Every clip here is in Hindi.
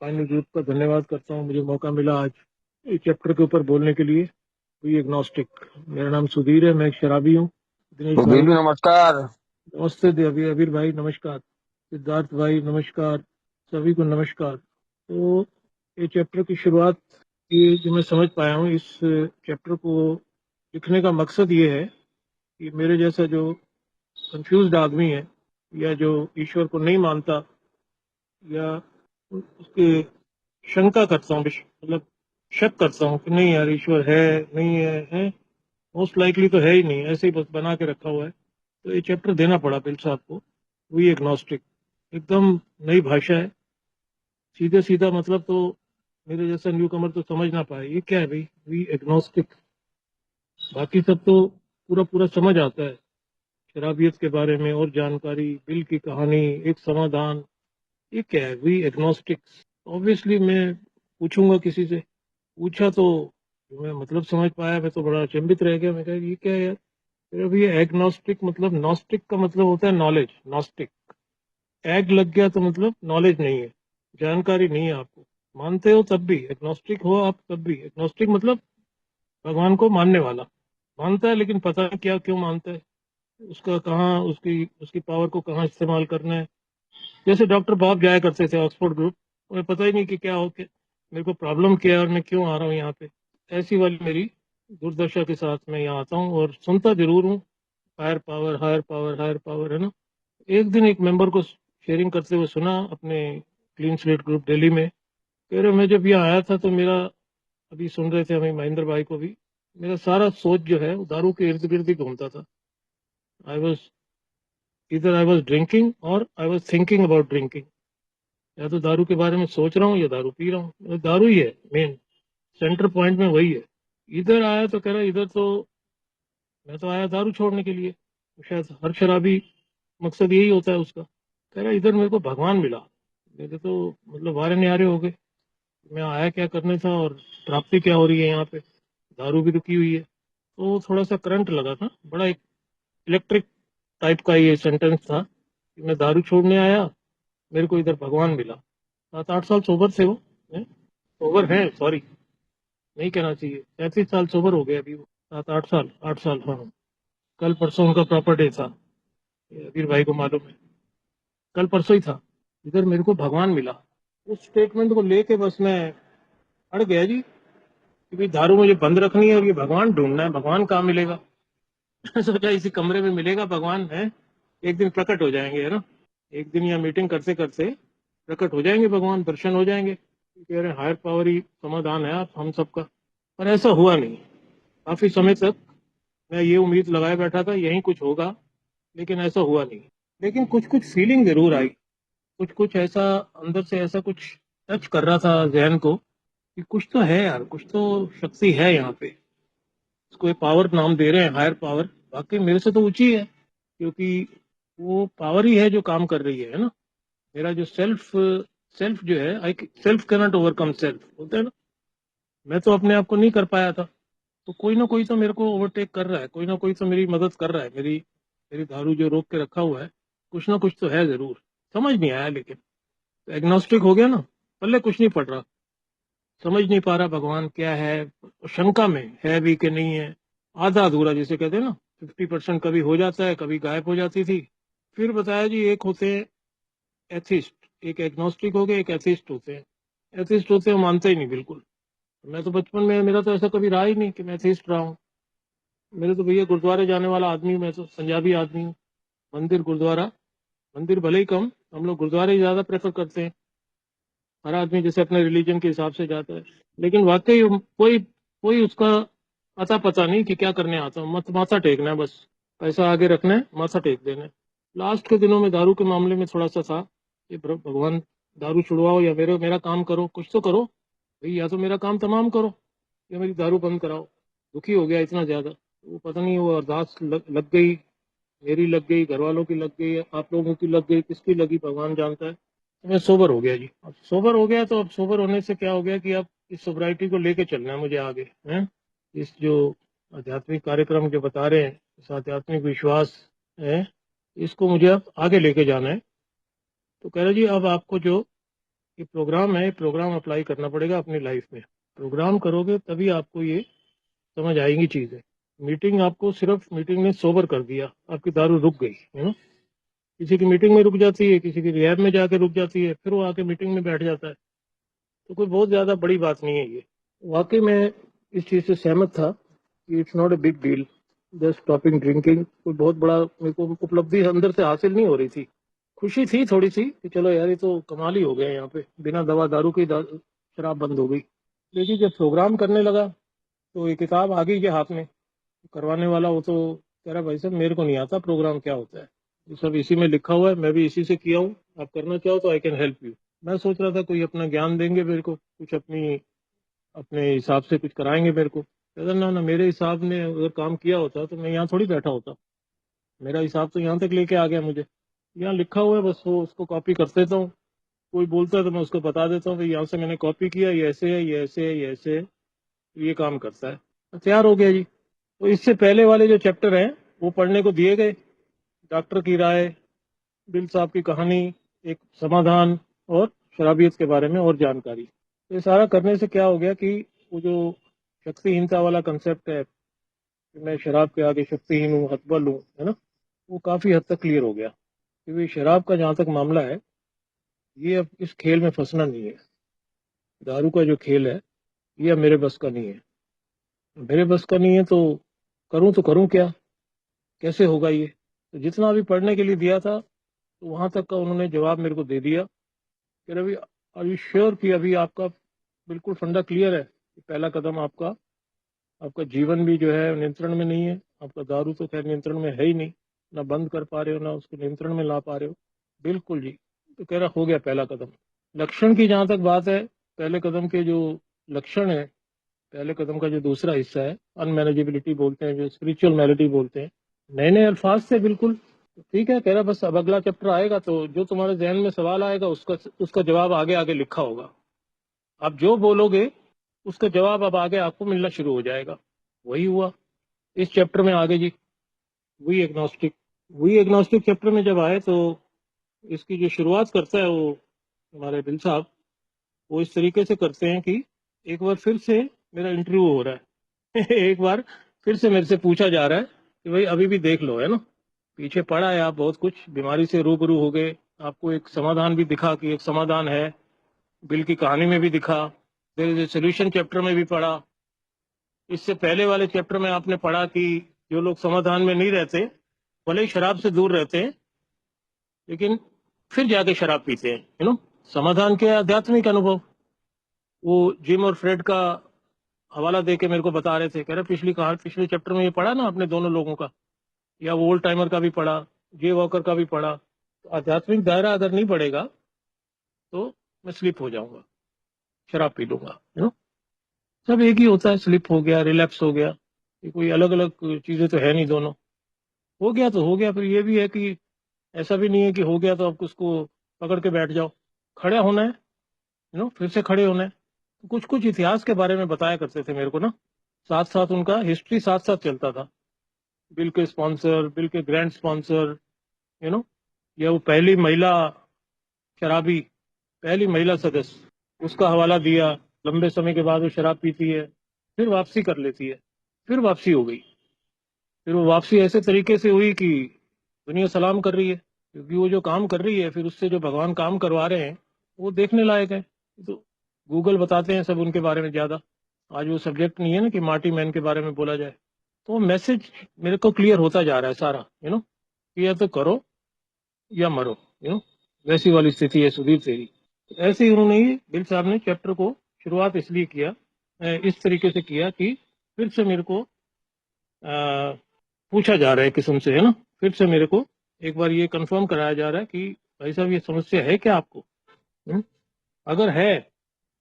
फाइनल ग्रुप का धन्यवाद करता हूँ, मुझे मौका मिला आज इस चैप्टर के ऊपर बोलने के लिए। We agnostic. मेरा नाम सुधीर है, मैं एक शराबी हूँ। दिनेश सुधीर भाई जी नमस्कार। नमस्ते, अबीर भाई नमस्कार, सिद्धार्थ भाई नमस्कार, सभी को नमस्कार। तो ये चैप्टर की शुरुआत, ये जो मैं समझ पाया हूँ इस चैप्टर को लिखने का मकसद ये है कि मेरे जैसा जो कंफ्यूज्ड आदमी है, या जो ईश्वर को नहीं मानता, या उसके शंका करता हूँ, मतलब शक करता हूँ कि नहीं यार ईश्वर है, नहीं है मोस्ट लाइकली तो है ही नहीं, ऐसे ही बस बना के रखा हुआ है। तो ये चैप्टर देना पड़ा बिल साहब को। वी एग्नोस्टिक, एकदम नई भाषा है, सीधे सीधा मतलब तो मेरे जैसा न्यू कमर तो समझ ना पाए ये क्या है भाई, वी एग्नोस्टिक। बाकी सब तो पूरा पूरा समझ आता है, शराबियत के बारे में और जानकारी, बिल की कहानी, एक समाधान। ये क्या है वी एग्नोस्टिक्स? ऑब्वियसली मैं पूछूंगा किसी से, पूछा तो जो मैं मतलब समझ पाया, मैं तो बड़ा अचंभित रह गया। मैं कहा ये क्या है यार। फिर अभी एग्नोस्टिक मतलब, नॉस्टिक का मतलब होता है नॉलेज, नॉस्टिक। एग लग गया तो मतलब नॉलेज नहीं है, जानकारी नहीं है आपको, मानते हो तब भी एग्नोस्टिक हो आप, तब भी एग्नोस्टिक मतलब भगवान को मानने वाला, मानता है लेकिन पता नहीं क्या क्यों मानता है, उसका कहाँ, उसकी उसकी पावर को कहाँ इस्तेमाल करना है। जैसे डॉक्टर बाब जाया करते थे ऑक्सफोर्ड ग्रुप, उन्हें पता ही नहीं कि क्या हो के मेरे को प्रॉब्लम क्या है और मैं क्यों आ रहा हूँ यहाँ पे। ऐसी वाली मेरी दुर्दशा के साथ मैं यहाँ आता हूँ और सुनता जरूर हूँ, higher power higher power higher power, है ना। एक दिन एक मेंबर को शेयरिंग करते हुए सुना अपने क्लीन स्लेट ग्रुप दिल्ली में, कह रहे मैं जब यहाँ आया था तो मेरा, अभी सुन रहे थे हमें महेंद्र भाई को भी, मेरा सारा सोच जो है वो दारू के इर्द गिर्द ही घूमता था। आई वॉज, इधर आई वॉज ड्रिंकिंग और I was thinking about drinking. या तो दारू के बारे में सोच रहा हूँ या दारू पी रहा हूँ, मतलब दारू ही है मेन, सेंटर पॉइंट में वही है। इधर आया तो कह रहा इधर तो मैं तो आया दारू छोड़ने के लिए, शायद हर शराबी मकसद यही होता है उसका। कह रहा इधर मेरे को भगवान मिला, मेरे तो मतलब वारे न्यारे हो गए, मैं आया क्या करने था और प्राप्ति क्या हो रही है यहाँ पे, दारू भी रुकी हुई है। तो थोड़ा सा करंट लगा था, बड़ा एक इलेक्ट्रिक टाइप का ये सेंटेंस था कि मैं दारू छोड़ने आया, मेरे को इधर भगवान मिला। 7-8 साल सोबर थे वो, सोबर है सॉरी, नहीं कहना चाहिए, 35 साल सोबर हो गए अभी वो, 7-8 साल, 8 साल, हाँ। कल परसों उनका प्रॉपर डे था, ये अबीर भाई को मालूम है, कल परसों ही था। इधर मेरे को भगवान मिला, उस स्टेटमेंट को लेके बस मैं अड़ गया जी, कि भाई दारू मुझे बंद रखनी है और ये भगवान ढूंढना है, भगवान कहाँ मिलेगा। सोचा इसी कमरे में मिलेगा भगवान है, एक दिन प्रकट हो जाएंगे, है ना। एक दिन या मीटिंग करते करते प्रकट हो जाएंगे भगवान, दर्शन हो जाएंगे, कह रहे हायर पावर ही समाधान है आप हम सबका। पर ऐसा हुआ नहीं। काफी समय तक मैं ये उम्मीद लगाए बैठा था यही कुछ होगा, लेकिन ऐसा हुआ नहीं। लेकिन कुछ कुछ फीलिंग जरूर आई, कुछ कुछ ऐसा अंदर से, ऐसा कुछ टच कर रहा था जहन को कि कुछ तो है यार, कुछ तो शक्ति है यहाँ पे। इसको पावर नाम दे रहे हैं, हायर पावर, बाकी मेरे से तो ऊंची है, क्योंकि वो पावर ही है जो काम कर रही है ना। मेरा जो सेल्फ, सेल्फ जो है, I self cannot overcome self बोलते हैं ना, मैं तो अपने आप को नहीं कर पाया था। तो कोई ना कोई तो मेरे को ओवरटेक कर रहा है, कोई ना कोई तो मेरी मदद कर रहा है, मेरी मेरी दारू जो रोक के रखा हुआ है, कुछ ना कुछ तो है जरूर। समझ नहीं आया लेकिन, तो एग्नोस्टिक हो गया ना, पल्ले कुछ नहीं पड़ रहा, समझ नहीं पा रहा भगवान क्या है, शंका में है भी कि नहीं है, आधा अधूरा जिसे कहते हैं ना, 50% कभी हो जाता है, कभी गायब हो जाती थी। फिर बताया जी एक होते हैं एथिस्ट, एक एग्नोस्टिक हो गए, एक एथिस्ट होते हैं। एथिस्ट होते हैं वो मानते ही नहीं बिल्कुल। मैं तो बचपन में, मेरा तो ऐसा कभी रहा ही नहीं कि मैं एथिस्ट रहा हूँ। मेरे तो भैया गुरुद्वारे जाने वाला आदमी हूँ, मैं तो पंजाबी आदमी हूँ। मंदिर गुरुद्वारा, मंदिर भले ही कम, हम लोग गुरुद्वारे ही ज्यादा प्रेफर करते हैं। हर आदमी जैसे अपने रिलीजन के हिसाब से जाता है, लेकिन वाकई कोई कोई उसका अता पता नहीं कि क्या करने आता हूँ, मत माथा टेकना है बस, पैसा आगे रखना है, माथा टेक देना है। लास्ट के दिनों में दारू के मामले में थोड़ा सा था, ये भगवान दारू छुड़वाओ या मेरा मेरा काम करो, कुछ तो करो भाई, या तो मेरा काम तमाम करो या मेरी दारू बंद कराओ। दुखी हो गया इतना ज्यादा, वो पता नहीं वो अरदास लग गई, मेरी लग गई, घर वालों की लग गई, आप लोगों की लग गई, किसकी लगी भगवान जानता है। तो मैं सोबर हो गया जी। अब सोबर हो गया तो अब सोबर होने से क्या हो गया कि अब इस सोबराइटी को लेके चलना है मुझे आगे, हैं। इस जो आध्यात्मिक कार्यक्रम जो बता रहे हैं, इस आध्यात्मिक विश्वास है, इसको मुझे अब आगे लेके जाना है। तो कह रहे जी अब आपको जो ये प्रोग्राम है, प्रोग्राम अप्लाई करना पड़ेगा अपनी लाइफ में। प्रोग्राम करोगे तभी आपको ये समझ आएंगी चीजें। मीटिंग आपको सिर्फ मीटिंग ने सोबर कर दिया, आपकी दारू रुक गई, है ना। किसी की मीटिंग में रुक जाती है, किसी की रिहैब में जाके रुक जाती है, फिर वो आके मीटिंग में बैठ जाता है। तो कोई बहुत ज्यादा बड़ी बात नहीं है ये। वाकई में इस चीज से सहमत था कि it's not a big deal just stopping drinking. कोई बहुत बड़ा मेरे को उपलब्धि अंदर से हासिल नहीं हो रही थी। खुशी थी थोड़ी सी कि चलो यार ये तो कमाल ही हो गया, यहाँ पे बिना दवा दारू की शराब बंद हो गई। लेकिन जब प्रोग्राम करने लगा तो ये किताब आ गई के हाथ में, करवाने वाला वो तो कह रहा भाई साहब मेरे को नहीं आता प्रोग्राम क्या होता है, ये सब इसी में लिखा हुआ है, मैं भी इसी से किया हूँ, आप करना चाहो तो आई कैन हेल्प यू। मैं सोच रहा था कोई अपना ज्ञान देंगे मेरे को, कुछ अपनी अपने हिसाब से कुछ कराएंगे मेरे को। कहता ना ना, मेरे हिसाब ने अगर काम किया होता तो मैं यहाँ थोड़ी बैठा होता। मेरा हिसाब तो यहाँ तक लेके आ गया मुझे, यहाँ लिखा हुआ है बस वो उसको कॉपी कर देता हूँ। कोई बोलता है तो मैं उसको बता देता हूँ भाई यहाँ से मैंने कॉपी किया, ये ऐसे है, ये ऐसे है, ये ऐसे है, ये काम करता है। तो तैयार हो गया जी। तो इससे पहले वाले जो चैप्टर हैं वो पढ़ने को दिए गए, डॉक्टर की राय, बिल साहब की कहानी, एक समाधान, और शराबियत के बारे में और जानकारी। तो ये सारा करने से क्या हो गया कि वो जो शक्तिहीनता वाला कंसेप्ट है कि मैं शराब के आगे शक्तिहीन हूँ, हतबल हूँ, है ना, वो काफी हद तक क्लियर हो गया। क्योंकि शराब का जहाँ तक मामला है, ये अब इस खेल में फंसना नहीं है। दारू का जो खेल है ये अब मेरे बस का नहीं है। मेरे बस का नहीं है तो करूँ क्या, कैसे होगा ये। तो जितना भी पढ़ने के लिए दिया था तो वहां तक का उन्होंने जवाब मेरे को दे दिया कि रवि आर यू श्योर कि अभी आपका बिल्कुल फंडा क्लियर है कि पहला कदम आपका, आपका जीवन भी जो है नियंत्रण में नहीं है, आपका दारू तो खैर नियंत्रण में है ही नहीं, ना बंद कर पा रहे हो ना उसको नियंत्रण में ला पा रहे हो। बिल्कुल जी। तो कह रहा हो गया पहला कदम। लक्षण की जहां तक बात है, पहले कदम के जो लक्षण है, पहले कदम का जो दूसरा हिस्सा है, अनमैनेजेबिलिटी बोलते हैं, जो स्पिरिचुअल मैलिटी बोलते हैं, नए नए अल्फाज से बिल्कुल ठीक है। कह रहा बस अब अगला चैप्टर आएगा तो जो तुम्हारे जहन में सवाल आएगा उसका उसका जवाब आगे आगे लिखा होगा। आप जो बोलोगे उसका जवाब अब आगे आपको मिलना शुरू हो जाएगा। वही हुआ इस चैप्टर में आगे जी। वी एग्नोस्टिक चैप्टर में जब आए तो इसकी जो शुरुआत करता है वो हमारे बिल साहब, वो इस तरीके से करते हैं कि एक बार फिर से मेरा इंटरव्यू हो रहा है एक बार फिर से मेरे से पूछा जा रहा है कि भाई अभी भी देख लो, है ना, पीछे पड़ा है आप बहुत कुछ, बीमारी से रूबरू हो गए, आपको एक समाधान भी दिखा कि एक समाधान है, बिल की कहानी में भी दिखा, there is a solution chapter में भी पढ़ा। इससे पहले वाले चैप्टर में आपने पढ़ा कि जो लोग समाधान में नहीं रहते, भले ही शराब से दूर रहते हैं, लेकिन फिर जाके शराब पीते हैं, यू नो। समाधान के आध्यात्मिक अनुभव, वो जिम और फ्रेड का हवाला दे के मेरे को बता रहे थे, कह रहे पिछली कहा पिछले चैप्टर में ये पढ़ा ना आपने दोनों लोगों का, या वो ओल्ड टाइमर का भी पढ़ा, जे वॉकर का भी पढ़ा। तो आध्यात्मिक दायरा अगर नहीं बढ़ेगा तो मैं स्लिप हो जाऊंगा, शराब पी लूंगा, यू नो। सब एक ही होता है, स्लिप हो गया, रिलैप्स हो गया, ये कोई अलग अलग चीजें तो है नहीं दोनों। हो गया तो हो गया। फिर ये भी है कि ऐसा भी नहीं है कि हो गया तो आप उसको पकड़ के बैठ जाओ, खड़ा होना है, यू नो, फिर से खड़े होना है। तो कुछ कुछ इतिहास के बारे में बताया करते थे मेरे को ना, साथ साथ उनका हिस्ट्री साथ साथ चलता था। बिल के स्पॉन्सर, बिल के ग्रैंड स्पॉन्सर, यू नो, या वो पहली महिला शराबी, पहली महिला सदस्य, उसका हवाला दिया। लंबे समय के बाद वो शराब पीती है, फिर वापसी कर लेती है, फिर वापसी हो गई। फिर वो वापसी ऐसे तरीके से हुई कि दुनिया सलाम कर रही है, क्योंकि वो जो काम कर रही है फिर उससे जो भगवान काम करवा रहे हैं वो देखने लायक है। तो गूगल बताते हैं सब उनके बारे में ज्यादा। आज वो सब्जेक्ट नहीं है ना कि मार्टी मैन के बारे में बोला जाए। तो मैसेज मेरे को क्लियर होता जा रहा है सारा, यू नो, कि या तो करो या मरो, यू नो, वैसी वाली स्थिति है सुधीर तेरी। तो ऐसे ही उन्होंने ही बिल साहब ने चैप्टर को शुरुआत इसलिए किया, इस तरीके से किया कि फिर से मेरे को पूछा जा रहा है किस्म से, है ना, फिर से मेरे को एक बार ये कंफर्म कराया जा रहा है कि भाई साहब ये समस्या है क्या आपको। हुँ? अगर है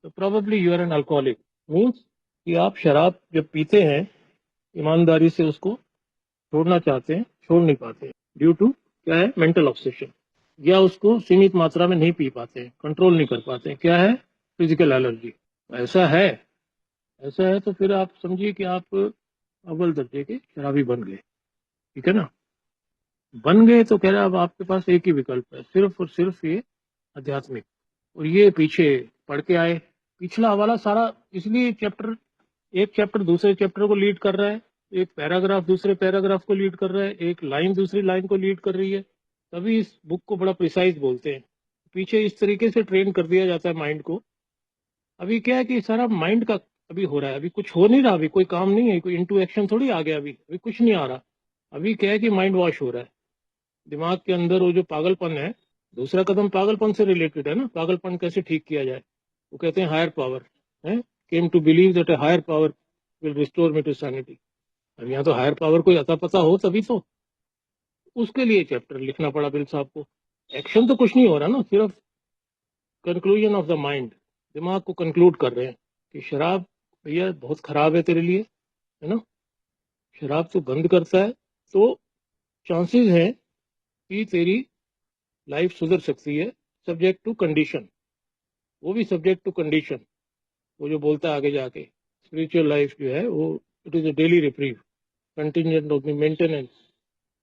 तो probably you are an alcoholic, means कि आप शराब जब पीते हैं ईमानदारी से उसको छोड़ना चाहते हैं, छोड़ नहीं पाते, ड्यू टू क्या है, मेंटल ऑब्सेशन, या उसको सीमित मात्रा में नहीं पी पाते हैं, कंट्रोल नहीं कर पाते हैं, क्या है, फिजिकल एलर्जी। ऐसा है, ऐसा है तो फिर आप समझिए कि आप अव्वल दर्जे के शराबी बन गए, ठीक है ना। बन गए तो कह रहा अब आपके पास एक ही विकल्प है, सिर्फ और सिर्फ ये आध्यात्मिक। और ये पीछे पढ़ के आए। पिछला हवाला सारा, इसलिए चैप्टर, एक चैप्टर दूसरे चैप्टर को लीड कर रहा है, एक पैराग्राफ दूसरे पैराग्राफ को लीड कर रहा है, एक लाइन दूसरी लाइन को लीड कर रही है, तभी इस बुक को बड़ा प्रिसाइज बोलते हैं। पीछे इस तरीके से ट्रेन कर दिया जाता है माइंड को। अभी क्या है कि सारा माइंड का अभी हो रहा है, अभी कुछ हो नहीं रहा, अभी कोई काम नहीं है, कोई इनटू एक्शन थोड़ी आ गया, अभी कुछ नहीं आ रहा। अभी क्या है कि माइंड वॉश हो रहा है। दिमाग के अंदर वो जो पागलपन है, दूसरा कदम पागलपन से रिलेटेड है ना, पागलपन कैसे ठीक किया जाए। वो कहते हैं हायर पावर है, came to believe that a higher power will restore me to sanity. अब यहाँ तो हायर पावर कोई अता पता हो तभी तो। उसके लिए चैप्टर लिखना पड़ा बिल साहब को। एक्शन तो कुछ नहीं हो रहा ना, सिर्फ कंक्लूजन ऑफ द माइंड, दिमाग को कंक्लूड कर रहे हैं कि शराब भैया बहुत खराब है तेरे लिए, है ना। शराब तो बंद करता है तो चांसेस है कि तेरी लाइफ सुधर सकती है, सब्जेक्ट टू कंडीशन। वो भी सब्जेक्ट टू कंडीशन। वो जो बोलता है आगे जाके, स्पिरिचुअल लाइफ जो है वो it is a daily reprieve, contingent of maintenance,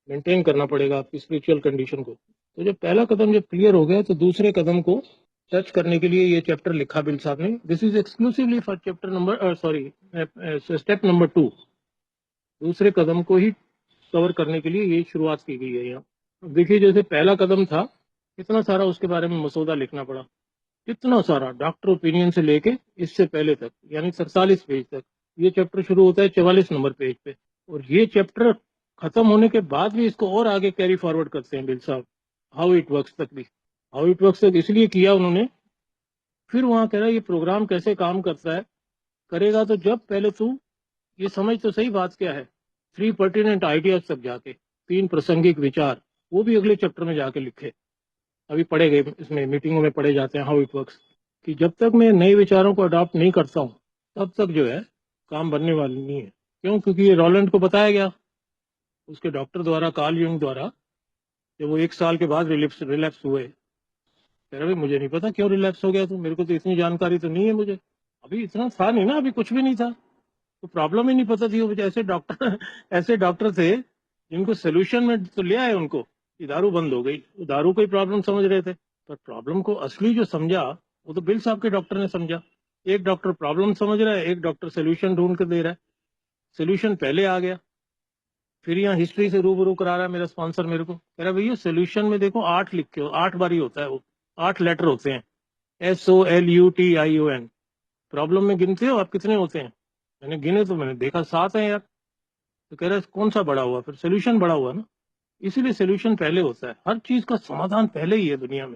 maintain करना पड़ेगा आपकी स्पिरिचुअल कंडीशन को। तो जब पहला कदम जब क्लियर हो गया तो दूसरे कदम को टच करने के लिए ये चैप्टर लिखा बिल साहब ने। This is exclusively for chapter number sorry step number 2। दूसरे कदम को ही कवर करने के लिए ये शुरुआत की गई है यहाँ। अब देखिए, जैसे पहला कदम था, कितना सारा उसके बारे में मसौदा लिखना पड़ा, कितना सारा, डॉक्टर ओपिनियन से लेके इससे पहले तक, यानी 47 पेज तक। ये चैप्टर शुरू होता है 44 नंबर पेज पे, और ये चैप्टर खत्म होने के बाद भी इसको और आगे कैरी फॉरवर्ड करते हैं बिल साहब, हाउ इट वर्क्स तक भी। हाउ इट वर्क्स तक इसलिए किया उन्होंने, फिर वहां कह रहा है ये प्रोग्राम कैसे काम करता है, करेगा तो जब पहले तू ये समझ तो सही बात क्या है। 3 पर्टिनेंट आइडियाज तक जाके, 3 प्रासंगिक विचार, वो भी अगले चैप्टर में जाके लिखे। अभी पढ़े गए, इसमें मीटिंगों में पढ़े जाते हैं हाउ इट वर्क्स, कि जब तक मैं नए विचारों को अडॉप्ट नहीं करता हूँ तब तक जो है काम बनने वाली नहीं है। क्यों? क्योंकि ये रॉलैंड को बताया गया उसके डॉक्टर द्वारा, कार्ल यूंग द्वारा, जब वो 1 साल के बाद रिलैप्स हुए। कह रहे भाई मुझे नहीं पता क्यों रिलैप्स हो गया, तो मेरे को तो इतनी जानकारी तो नहीं है मुझे, अभी इतना था नहीं ना, अभी कुछ भी नहीं था, तो प्रॉब्लम ही नहीं पता थी। वो ऐसे डॉक्टर ऐसे डॉक्टर थे जिनको सोल्यूशन में तो ले आए उनको कि दारू बंद हो गई, वो दारू को ही प्रॉब्लम समझ रहे थे। पर प्रॉब्लम को असली जो समझा वो तो बिल साहब के डॉक्टर ने समझा। एक डॉक्टर प्रॉब्लम समझ रहा है, एक डॉक्टर सोल्यूशन ढूंढ कर दे रहा है। सोल्यूशन पहले आ गया, फिर यहाँ हिस्ट्री से रूबरू करा रहा है मेरा स्पॉन्सर मेरे को, कह रहा भैया सोल्यूशन में देखो 8 लिख के हो, 8 बारी होता है वो, 8 लेटर होते हैं, SOLUTION। प्रॉब्लम में गिनते हो आप कितने होते हैं? मैंने गिने तो मैंने देखा 7 है यार। तो कह रहा है कौन सा बड़ा हुआ? फिर सोल्यूशन बड़ा हुआ ना। इसीलिए सोल्यूशन पहले होता है, हर चीज का समाधान पहले ही है दुनिया में,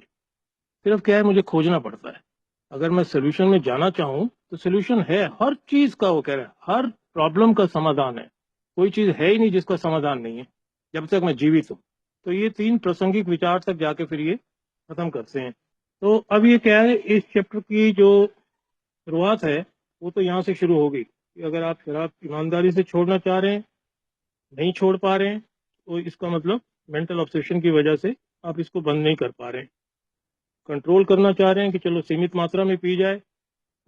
सिर्फ क्या है मुझे खोजना पड़ता है। अगर मैं सोल्यूशन में जाना चाहूँ तो सोल्यूशन है हर चीज का, वो कह रहा है हर प्रॉब्लम का समाधान है, कोई चीज है ही नहीं जिसका समाधान नहीं है जब तक मैं जीवित हूँ। तो ये 3 प्रासंगिक विचार तक जाके फिर ये खत्म करते हैं। तो अब ये क्या है, इस चैप्टर की जो शुरुआत है वो तो यहाँ से शुरू होगी कि अगर आप शराब ईमानदारी से छोड़ना चाह रहे हैं, नहीं छोड़ पा रहे हैं, तो इसका मतलब मेंटल ऑब्सेशन की वजह से आप इसको बंद नहीं कर पा रहे हैं। कंट्रोल करना चाह रहे हैं कि चलो सीमित मात्रा में पी जाए,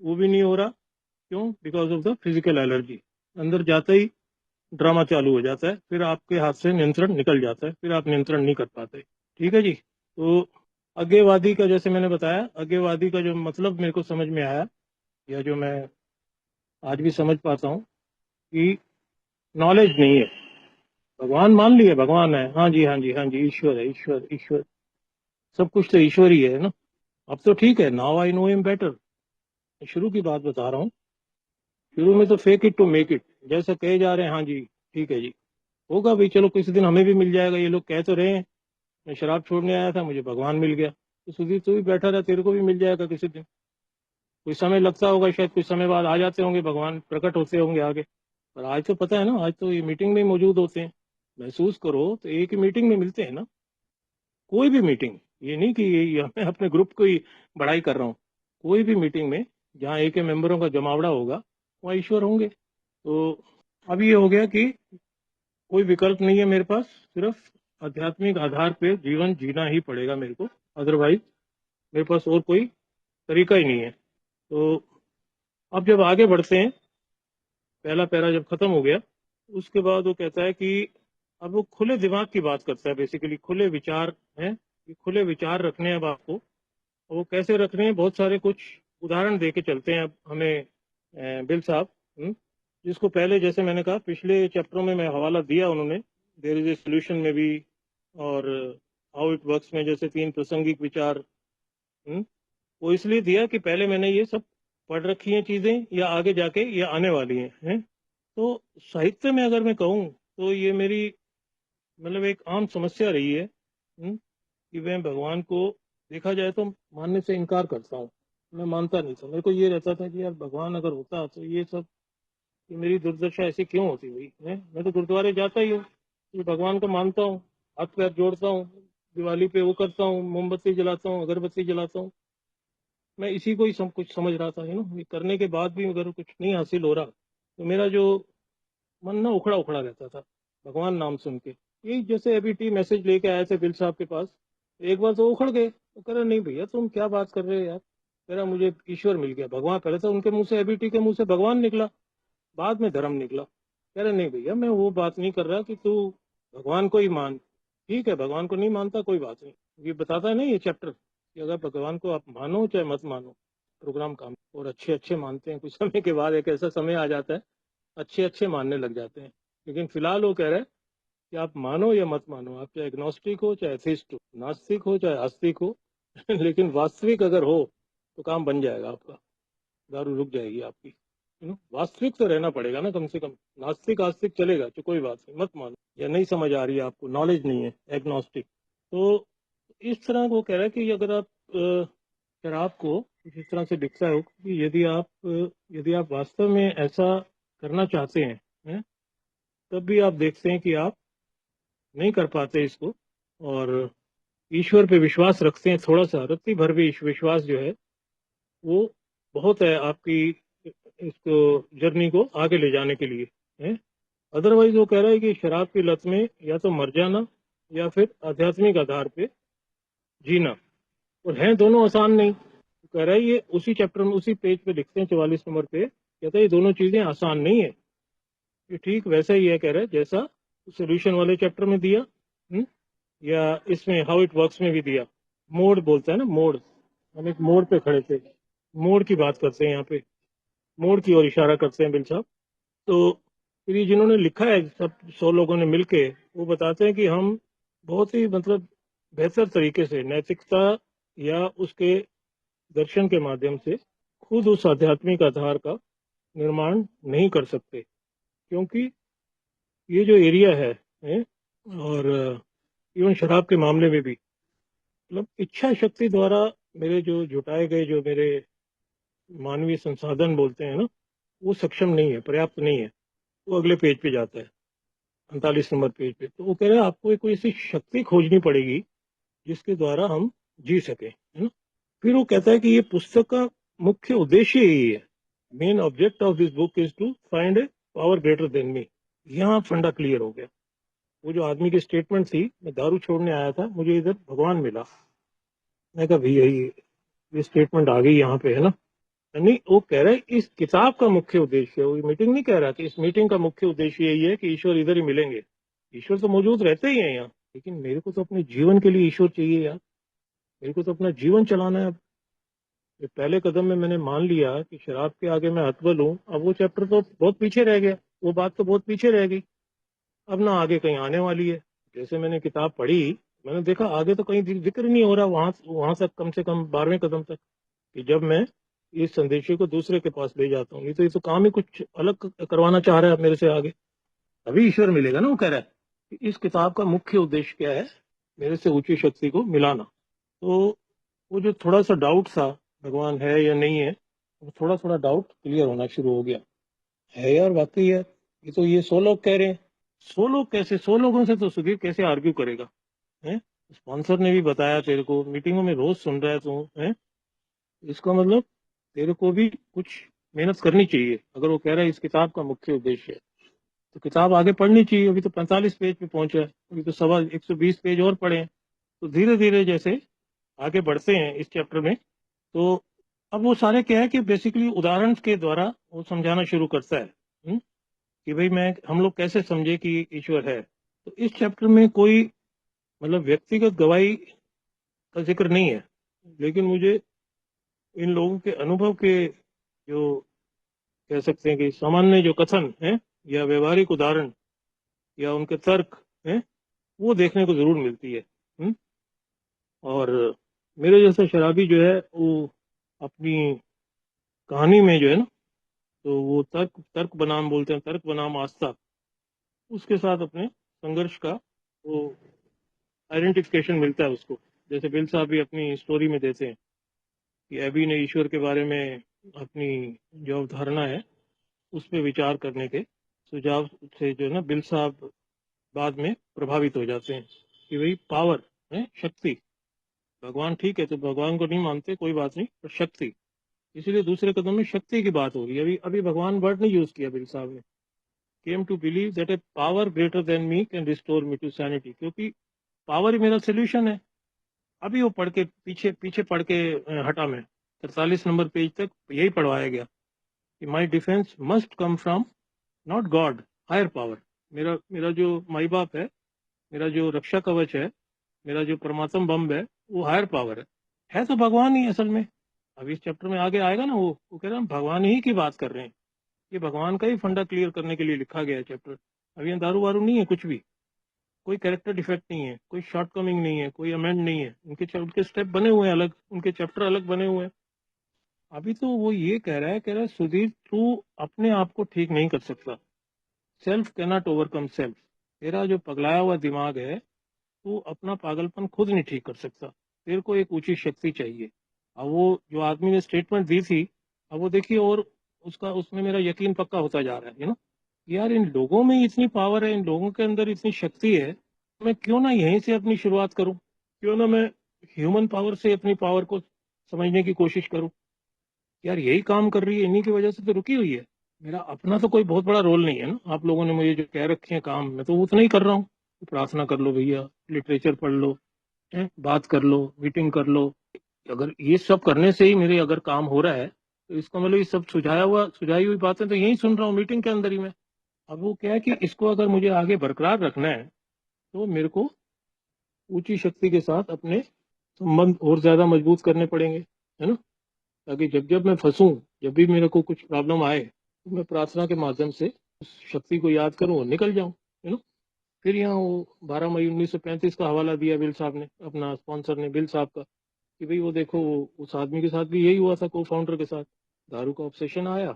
वो भी नहीं हो रहा। क्यों? Because of the physical allergy. अंदर जाते ही ड्रामा चालू हो जाता है, फिर आपके हाथ से नियंत्रण निकल जाता है, फिर आप नियंत्रण नहीं कर पाते। ठीक है जी। तो अज्ञेयवादी का, जैसे मैंने बताया, अज्ञेयवादी का जो मतलब मेरे को समझ में आया, या जो मैं आज भी समझ पाता हूँ, कि नॉलेज नहीं है। भगवान मान लिए, भगवान है, हाँ जी हाँ जी हाँ जी, ईश्वर है, ईश्वर ईश्वर, सब कुछ तो ईश्वर ही है ना। अब तो ठीक है, now I know him better. शुरू की बात बता रहा हूँ, शुरू में तो fake it to make it, जैसा कहे जा रहे हैं, हाँ जी ठीक है जी, होगा भाई, चलो किसी दिन हमें भी मिल जाएगा। ये लोग कह तो रहे हैं मैं शराब छोड़ने आया था, मुझे भगवान मिल गया, तो सुधीर तू भी बैठा रहा, तेरे को भी मिल जाएगा किसी दिन। कोई समय लगता होगा, शायद कुछ समय बाद आ जाते होंगे भगवान, प्रकट होते होंगे आगे। पर आज तो पता है ना, आज तो ये मीटिंग में ही मौजूद होते हैं। महसूस करो तो एक ही मीटिंग में मिलते हैं ना, कोई भी मीटिंग, ये नहीं कि ये मैं अपने ग्रुप को ही बड़ाई कर रहा हूँ, कोई भी मीटिंग में जहाँ एक मेंबरों का जमावड़ा होगा वहाँ ईश्वर होंगे। तो अब ये हो गया कि कोई विकल्प नहीं है मेरे पास, सिर्फ आध्यात्मिक आधार पे जीवन जीना ही पड़ेगा मेरे को, अदरवाइज मेरे पास और कोई तरीका ही नहीं है। तो अब जब आगे बढ़ते हैं, पहला पैरा जब खत्म हो गया, उसके बाद वो कहता है कि अब वो खुले दिमाग की बात करता है, बेसिकली खुले विचार हैं, कि खुले विचार रखने हैं अब आपको, वो कैसे रखने हैं, बहुत सारे कुछ उदाहरण दे के चलते हैं अब हमें बिल साहब। जिसको पहले जैसे मैंने कहा पिछले चैप्टरों में मैं हवाला दिया उन्होंने, देयर इज ए सोल्यूशन में भी, और हाउ इट वर्क्स में जैसे 3 प्रासंगिक विचार। वो इसलिए दिया कि पहले मैंने ये सब पढ़ रखी हैं चीजें, या आगे जाके ये आने वाली हैं। तो साहित्य में अगर मैं कहूँ तो ये मेरी मतलब एक आम समस्या रही है, कि मैं भगवान को देखा जाए तो मानने से इनकार करता हूँ। मैं मानता नहीं था, मेरे को ये रहता था कि यार भगवान अगर होता तो ये सब, ये मेरी दुर्दशा ऐसी क्यों होती भाई है। मैं तो गुरुद्वारे जाता ही हूँ, ये भगवान को मानता हूँ, हाथ पैर जोड़ता हूँ, दिवाली पे वो करता हूँ, मोमबत्ती जलाता हूँ, अगरबत्ती जलाता हूँ। मैं इसी को ही सब कुछ समझ रहा था, ये करने के बाद भी अगर कुछ नहीं हासिल हो रहा तो मेरा जो मन ना उखड़ा उखड़ा रहता था भगवान नाम सुन के। यही जैसे अभी टी मैसेज लेके आए थे बिल साहब के पास, एक बार तो उखड़ गए, तो कह रहे नहीं भैया तुम क्या बात कर रहे हो यार, कह रहा मुझे ईश्वर मिल गया। भगवान पहले तो उनके मुंह से एबीटी के मुंह से भगवान निकला, बाद में धर्म निकला। कह रहे नहीं भैया मैं वो बात नहीं कर रहा कि तू भगवान को ही मान। ठीक है भगवान को नहीं मानता कोई बात नहीं, ये बताता है ना ये चैप्टर कि अगर भगवान को आप मानो चाहे मत मानो, प्रोग्राम काम। और अच्छे अच्छे मानते हैं, कुछ समय के बाद एक ऐसा समय आ जाता है अच्छे अच्छे मानने लग जाते हैं। लेकिन फिलहाल वो कह रहे हैं कि आप मानो या मत मानो, आप चाहे एग्नोस्टिक हो चाहे एथिस्ट हो, नास्तिक हो चाहे आस्तिक हो लेकिन वास्तविक अगर हो तो काम बन जाएगा आपका, दारू रुक जाएगी आपकी। वास्तविक तो रहना पड़ेगा ना कम से कम। नास्तिक आस्तिक चलेगा तो कोई बात नहीं, मत मानो, या नहीं समझ आ रही है आपको, नॉलेज नहीं है, एग्नोस्टिक। तो इस तरह वो कह रहा है कि अगर आप शराब को कुछ इस तरह से दिखता है कि यदि आप वास्तव में ऐसा करना चाहते हैं, तब भी आप देखते हैं कि आप नहीं कर पाते इसको, और ईश्वर पे विश्वास रखते हैं थोड़ा सा, रत्ती भर भी विश्वास जो है वो बहुत है आपकी इसको जर्नी को आगे ले जाने के लिए है। अदरवाइज वो कह रहा है कि शराब की लत में या तो मर जाना या फिर आध्यात्मिक आधार पे जीना, और हैं दोनों आसान नहीं। वो कह रहा है ये उसी चैप्टर में उसी पेज पे लिखते हैं 44 नंबर पे, कहता है ये दोनों चीजें आसान नहीं है। ये ठीक वैसा ही है कह रहा है जैसा सोल्यूशन वाले चैप्टर में दिया, या इसमें हाउ इट वर्क्स में भी दिया। मोड़ बोलता है ना, मोड़, हम एक मोड़ पे खड़े थे, मोड़ की बात करते हैं यहाँ पे, मोड़ की ओर इशारा करते हैं बिल साहब। तो फिर ये जिन्होंने लिखा है सब 100 लोगों ने मिलके, वो बताते हैं कि हम बहुत ही मतलब बेहतर तरीके से नैतिकता या उसके दर्शन के माध्यम से खुद उस आध्यात्मिक आधार का निर्माण नहीं कर सकते, क्योंकि ये जो एरिया है, और इवन शराब के मामले में भी मतलब इच्छा शक्ति द्वारा मेरे जो जुटाए गए जो मेरे मानवीय संसाधन बोलते हैं ना, वो सक्षम नहीं है, पर्याप्त नहीं है। वो अगले पेज पे जाता है 45 नंबर पेज पे। तो वो कह रहे हैं आपको कोई ऐसी शक्ति खोजनी पड़ेगी जिसके द्वारा हम जी सके, है ना। फिर वो कहता है कि ये पुस्तक का मुख्य उद्देश्य यही है, main object of this book is to find a power greater than me. यहाँ फंडा क्लियर हो गया। वो जो आदमी की स्टेटमेंट थी, मैं दारू छोड़ने आया था मुझे इधर भगवान मिला, मैं कहा भैया ये स्टेटमेंट आ गई यहाँ पे, है ना। नहीं वो कह रहा है इस किताब का मुख्य उद्देश्य, वो मीटिंग नहीं कह रहा कि इस मीटिंग का मुख्य उद्देश्य यही है कि ईश्वर इधर ही मिलेंगे। ईश्वर तो मौजूद रहते ही हैं यहाँ, लेकिन मेरे को तो अपने जीवन के लिए ईश्वर चाहिए यार, मेरे को तो अपना जीवन चलाना है। अब ये पहले कदम में मैंने मान लिया कि शराब के आगे मैं हतबल हूँ, अब वो चैप्टर तो बहुत पीछे रह गया, वो बात तो बहुत पीछे रह गई, अब ना आगे कहीं आने वाली है। जैसे मैंने किताब पढ़ी, मैंने देखा आगे तो कहीं जिक्र नहीं हो रहा, वहां वहां तक कम से कम 12वें कदम तक, कि जब मैं इस संदेशे को दूसरे के पास ले जाता हूँ, नहीं तो ये तो काम ही कुछ अलग करवाना चाह रहा है मेरे से आगे। अभी ईश्वर मिलेगा ना, वो कह रहा है कि इस किताब का मुख्य उद्देश्य क्या है, मेरे से ऊंची शक्ति को मिलाना। तो वो जो थोड़ा सा डाउट था भगवान है या नहीं है, वो थोड़ा थोड़ा डाउट क्लियर होना शुरू हो गया। है यार वाकई है, ये तो ये 100 लोग कह रहे हैं। 100 लोग कैसे, 100 लोगों से तो सुधीर कैसे आर्ग्यू करेगा है। स्पॉन्सर ने भी बताया तेरे को, मीटिंगों में रोज सुन रहा है तू है, इसका मतलब तेरे को भी कुछ मेहनत करनी चाहिए। अगर वो कह रहा है इस किताब का मुख्य उद्देश्य है तो किताब आगे पढ़नी चाहिए। अभी तो 45 पेज पे पहुंचा है, अभी तो सवा 120 पेज और पढ़े हैं। तो धीरे धीरे जैसे आगे बढ़ते हैं इस चैप्टर में, तो अब वो सारे क्या है कि बेसिकली उदाहरण के द्वारा वो समझाना शुरू करता है, कि भाई मैं हम लोग कैसे समझे कि ईश्वर है। तो इस चैप्टर में कोई मतलब व्यक्तिगत गवाही का जिक्र नहीं है, लेकिन मुझे इन लोगों के अनुभव के जो कह सकते हैं कि सामान्य जो कथन है या व्यवहारिक उदाहरण या उनके तर्क हैं वो देखने को जरूर मिलती है। और मेरे जैसा शराबी जो है वो अपनी कहानी में जो है ना, तो वो तर्क तर्क बनाम बोलते हैं, तर्क बनाम आस्था, उसके साथ अपने संघर्ष का वो आइडेंटिफिकेशन मिलता है उसको। जैसे बिल साहब भी अपनी स्टोरी में देते हैं कि एबी ने ईश्वर के बारे में अपनी जो अवधारणा है उस पर विचार करने के सुझाव से जो है ना बिल साहब बाद में प्रभावित हो जाते हैं कि भाई पावर है, शक्ति, भगवान ठीक है तो भगवान को नहीं मानते कोई बात नहीं, पर शक्ति, इसीलिए दूसरे कदम में शक्ति की बात हो रही है। अभी अभी भगवान वर्ड नहीं यूज किया बिल साहब ने। Came to believe that a power greater than me can restore me to sanity, क्योंकि पावर ही मेरा सोल्यूशन है। अभी वो पढ़ के पीछे पीछे पढ़ के हटा मैं 43 नंबर पेज तक यही पढ़वाया गया कि my defence must come from not god, higher power. मेरा मेरा जो माई बाप है, मेरा जो रक्षा कवच है, मेरा जो परमात्म बम है, वो हायर पावर है तो भगवान ही असल में। अब इस चैप्टर में आगे आएगा ना, वो कह रहे हैं हम भगवान ही की बात कर रहे हैं। ये भगवान का ही फंडा क्लियर करने के लिए लिखा गया है चैप्टर। अब ये दारू वारू नहीं है कुछ भी, कोई कैरेक्टर डिफेक्ट नहीं है, कोई शॉर्ट कमिंग नहीं है, कोई अमेंड नहीं है। उनके स्टेप बने हुए हैं अलग, उनके चैप्टर अलग बने हुए हैं। अभी तो वो ये कह रहा है सुधीर तू अपने आप को ठीक नहीं कर सकता, self can not overcome self. तेरा जो पगलाया हुआ दिमाग है, तू अपना पागलपन खुद नहीं ठीक कर सकता, तेरे को एक ऊंची शक्ति चाहिए। अब वो जो आदमी ने स्टेटमेंट दी थी, अब वो देखिए, और उसका उसमें मेरा यकीन पक्का होता जा रहा है ना, यार इन लोगों में इतनी पावर है, इन लोगों के अंदर इतनी शक्ति है, मैं क्यों ना यहीं से अपनी शुरुआत करूं, क्यों ना मैं ह्यूमन पावर से अपनी पावर को समझने की कोशिश करूं। यार यही काम कर रही है, इन्हीं की वजह से तो रुकी हुई है। मेरा अपना तो कोई बहुत बड़ा रोल नहीं है ना, आप लोगों ने मुझे जो कह रखे हैं काम, मैं तो उतना ही कर रहा हूँ। प्रार्थना कर लो भैया, लिटरेचर पढ़ लो, बात कर लो, मीटिंग कर लो। अगर ये सब करने से ही मेरे अगर काम हो रहा है तो इसका मतलब ये सब सुझाई हुई बातें तो यही सुन रहा हूँ मीटिंग के अंदर ही मैं। अब वो क्या है कि इसको अगर मुझे आगे बरकरार रखना है तो मेरे को ऊंची शक्ति के साथ अपने संबंध और ज्यादा मजबूत करने पड़ेंगे, है ना, ताकि जब जब मैं फंसूं, जब भी मेरे को कुछ प्रॉब्लम आए, तो मैं प्रार्थना के माध्यम से उस शक्ति को याद करूं और निकल जाऊं, है ना। फिर यहाँ वो 12 मई 1935 का हवाला दिया बिल साहब ने, अपना स्पॉन्सर ने, बिल साहब का, कि भाई वो देखो उस आदमी के साथ भी यही हुआ था, को फाउंडर के साथ। दारू का ऑब्सेशन आया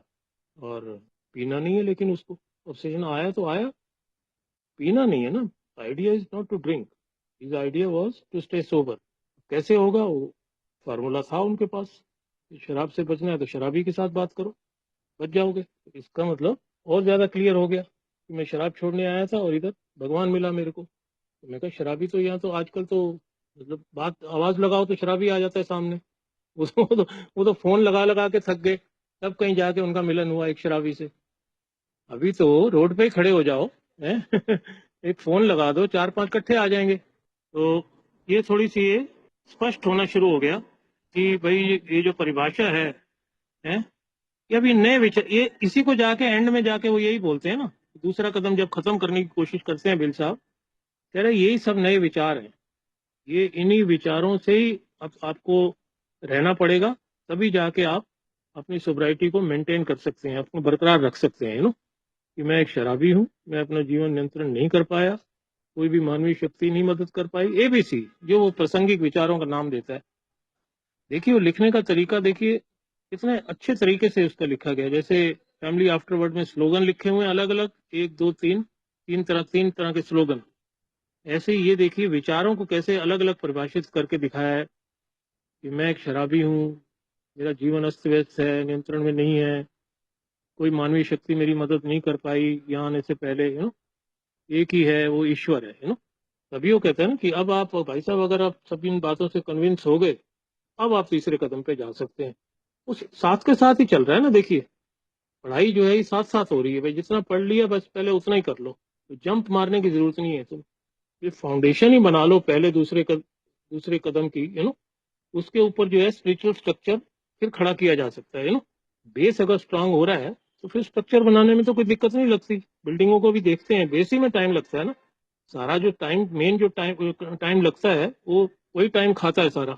और पीना नहीं है, लेकिन उसको ऑब्सेशन आया तो आया, पीना नहीं है ना। Idea is not to drink, his idea was to stay sober. कैसे होगा वो फार्मूला था उनके पास, शराब से बचना है तो शराबी के साथ बात करो, बच जाओगे। इसका मतलब और ज्यादा क्लियर हो गया कि मैं शराब छोड़ने आया था और इधर भगवान मिला मेरे को। तो मैं कहा शराबी तो यहाँ तो आजकल तो मतलब बात आवाज लगाओ तो शराबी आ जाता है सामने। वो तो फोन लगा लगा के थक गए, तब कहीं जाके उनका मिलन हुआ एक शराबी से। अभी तो रोड पे ही खड़े हो जाओ, हैं? एक फोन लगा दो, चार पांच इकट्ठे आ जाएंगे। तो ये थोड़ी सी ये स्पष्ट होना शुरू हो गया कि भाई ये जो परिभाषा है, ये अभी नए विचार, ये इसी को जाके एंड में जाके वो यही बोलते हैं ना, दूसरा कदम जब खत्म करने की कोशिश करते हैं बिल साहब, कह रहे यही सब नए विचार हैं। ये इन्हीं विचारों से ही अब आपको रहना पड़ेगा, तभी जाके आप अपनी सोब्राइटी को मेंटेन कर सकते हैं, अपने बरकरार रख सकते हैं, नो, कि मैं एक शराबी हूँ, मैं अपना जीवन नियंत्रण नहीं कर पाया, कोई भी मानवीय शक्ति नहीं मदद कर पाई, एबीसी जो वो प्रासंगिक विचारों का नाम देता है। देखिए वो लिखने का तरीका देखिए, कितने अच्छे तरीके से उसका लिखा गया। जैसे फैमिली आफ्टरवर्ड में स्लोगन लिखे हुए हैं अलग अलग, एक दो तीन, तीन तरह के स्लोगन। ऐसे ही ये देखिए विचारों को कैसे अलग अलग परिभाषित करके दिखाया है कि मैं एक शराबी हूँ, मेरा जीवन अस्त व्यस्त है, नियंत्रण में नहीं है, कोई मानवीय शक्ति मेरी मदद नहीं कर पाई यहाँ आने से पहले, एक ही है वो ईश्वर है, तभी वो कहते हैं ना कि अब आप भाई साहब अगर आप सब इन बातों से कन्विंस हो गए, अब आप तीसरे कदम पे जा सकते हैं। उस साथ के साथ ही चल रहा है ना, देखिए पढ़ाई जो है ये साथ साथ हो रही है भाई, जितना पढ़ लिया बस पहले उतना ही कर लो, तो जंप मारने की जरूरत नहीं है। तुम ये फाउंडेशन ही बना लो पहले दूसरे कदम की, उसके ऊपर जो है स्पिरिचुअल स्ट्रक्चर फिर खड़ा किया जा सकता है, बेस अगर स्ट्रांग हो रहा है तो फिर स्ट्रक्चर बनाने में तो कोई दिक्कत नहीं लगती। बिल्डिंगों को भी देखते हैं, बेस ही में टाइम लगता है ना, सारा जो टाइम मेन जो टाइम टाइम लगता है वो वही टाइम खाता है सारा।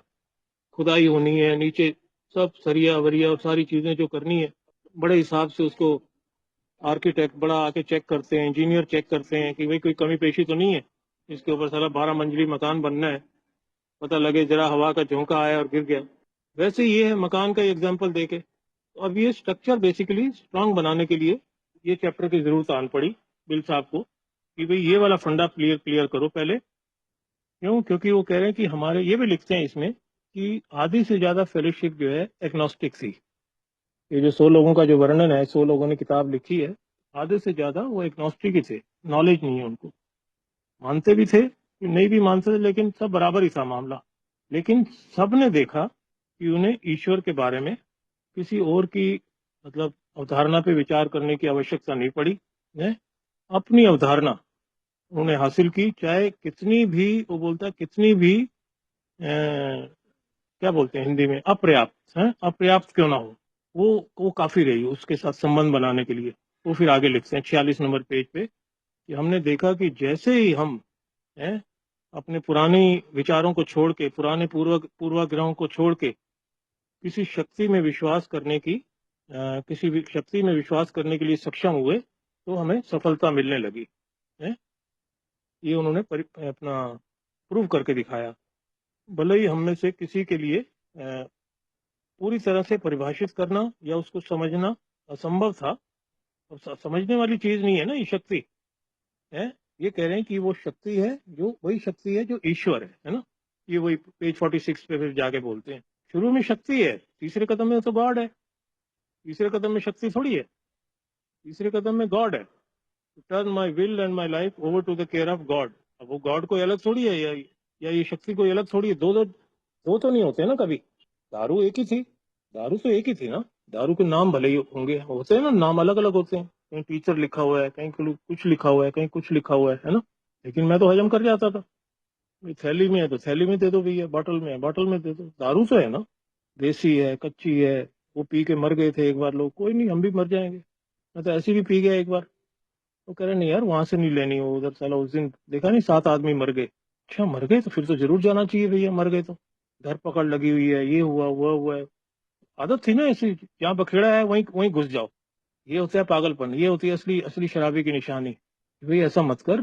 खुदाई होनी है नीचे, सब सरिया वरिया और सारी चीजें जो करनी है, बड़े हिसाब से उसको आर्किटेक्ट बड़ा आके चेक करते हैं, इंजीनियर चेक करते हैं कि भाई कोई कमी पेशी तो नहीं है, इसके ऊपर सारा 12 मंजिली मकान बनना है, पता लगे जरा हवा का झोंका आया और गिर गया। वैसे ही ये है मकान का एग्जाम्पल देके। तो अब ये स्ट्रक्चर बेसिकली स्ट्रांग बनाने के लिए ये चैप्टर की जरूरत आन पड़ी बिल साहब को कि भाई ये वाला फंडा क्लियर करो पहले। क्यों? क्योंकि वो कह रहे हैं कि हमारे, ये भी लिखते हैं इसमें कि आधी से ज्यादा फेलोशिप जो है एग्नोस्टिक थी। ये जो 100 लोगों का जो वर्णन है, 100 लोगों ने किताब लिखी है, आधे से ज्यादा वो एग्नोस्टिक ही थे, नॉलेज नहीं है उनको, मानते भी थे नहीं भी मानते थे, लेकिन सब बराबर ही था मामला। लेकिन सब ने देखा कि उन्हें ईश्वर के बारे में किसी और की मतलब अवधारणा पे विचार करने की आवश्यकता नहीं पड़ी है। अपनी अवधारणा उन्होंने हासिल की, चाहे कितनी भी, वो बोलता है कितनी भी क्या बोलते हैं हिंदी में, अपर्याप्त है, अपर्याप्त क्यों ना हो, वो काफी रही उसके साथ संबंध बनाने के लिए। वो फिर आगे लिखते हैं 46 नंबर पेज पे कि हमने देखा कि जैसे ही हम हैं अपने पुरानी विचारों को छोड़ के, पुराने पूर्वाग्रहों को छोड़ के किसी शक्ति में विश्वास करने की किसी भी शक्ति में विश्वास करने के लिए सक्षम हुए, तो हमें सफलता मिलने लगी है। ये उन्होंने अपना प्रूव करके दिखाया। भले ही हम में से किसी के लिए पूरी तरह से परिभाषित करना या उसको समझना असंभव था। अब समझने वाली चीज नहीं है ना ये शक्ति है। ये कह रहे हैं कि वो शक्ति है, जो वही शक्ति है जो ईश्वर है ना। ये वही पेज 46 पे फिर जाके बोलते हैं, शुरू में शक्ति है, तीसरे कदम में तो गॉड है। तीसरे कदम में शक्ति थोड़ी है, तीसरे कदम में गॉड है। Turn my will and my life over to the care of God. अब वो गॉड कोई अलग थोड़ी है, या ये शक्ति कोई अलग थोड़ी है। दो तो नहीं होते ना कभी। दारू एक ही थी, दारू तो एक ही थी ना। दारू के नाम भले ही होंगे, होते हैं ना, नाम अलग अलग होते हैं, कहीं टीचर लिखा हुआ है, कहीं कुछ लिखा हुआ है, कहीं कुछ लिखा हुआ है ना। लेकिन मैं तो हजम कर जाता था, भाई थैली में है तो थैली में दे दो भैया, बॉटल में है बॉटल में दे दो। दारू तो है ना, देसी है, कच्ची है, वो पी के मर गए थे एक बार लोग, कोई नहीं हम भी मर जाएंगे। मैं तो ऐसे भी पी गया एक बार। वो कह रहे नहीं यार वहां से नहीं लेनी, वो उधर साला उस दिन देखा नहीं 7 आदमी मर गए। अच्छा मर गए तो फिर तो जरूर जाना चाहिए भैया, मर गए तो घर पकड़ लगी हुई है, ये हुआ हुआ है। आदत थी ना ऐसी, जहाँ बखेड़ा है वहीं वहीं घुस जाओ। ये होता है पागलपन, ये होती है असली असली शराबी की निशानी कि भाई ऐसा मत कर,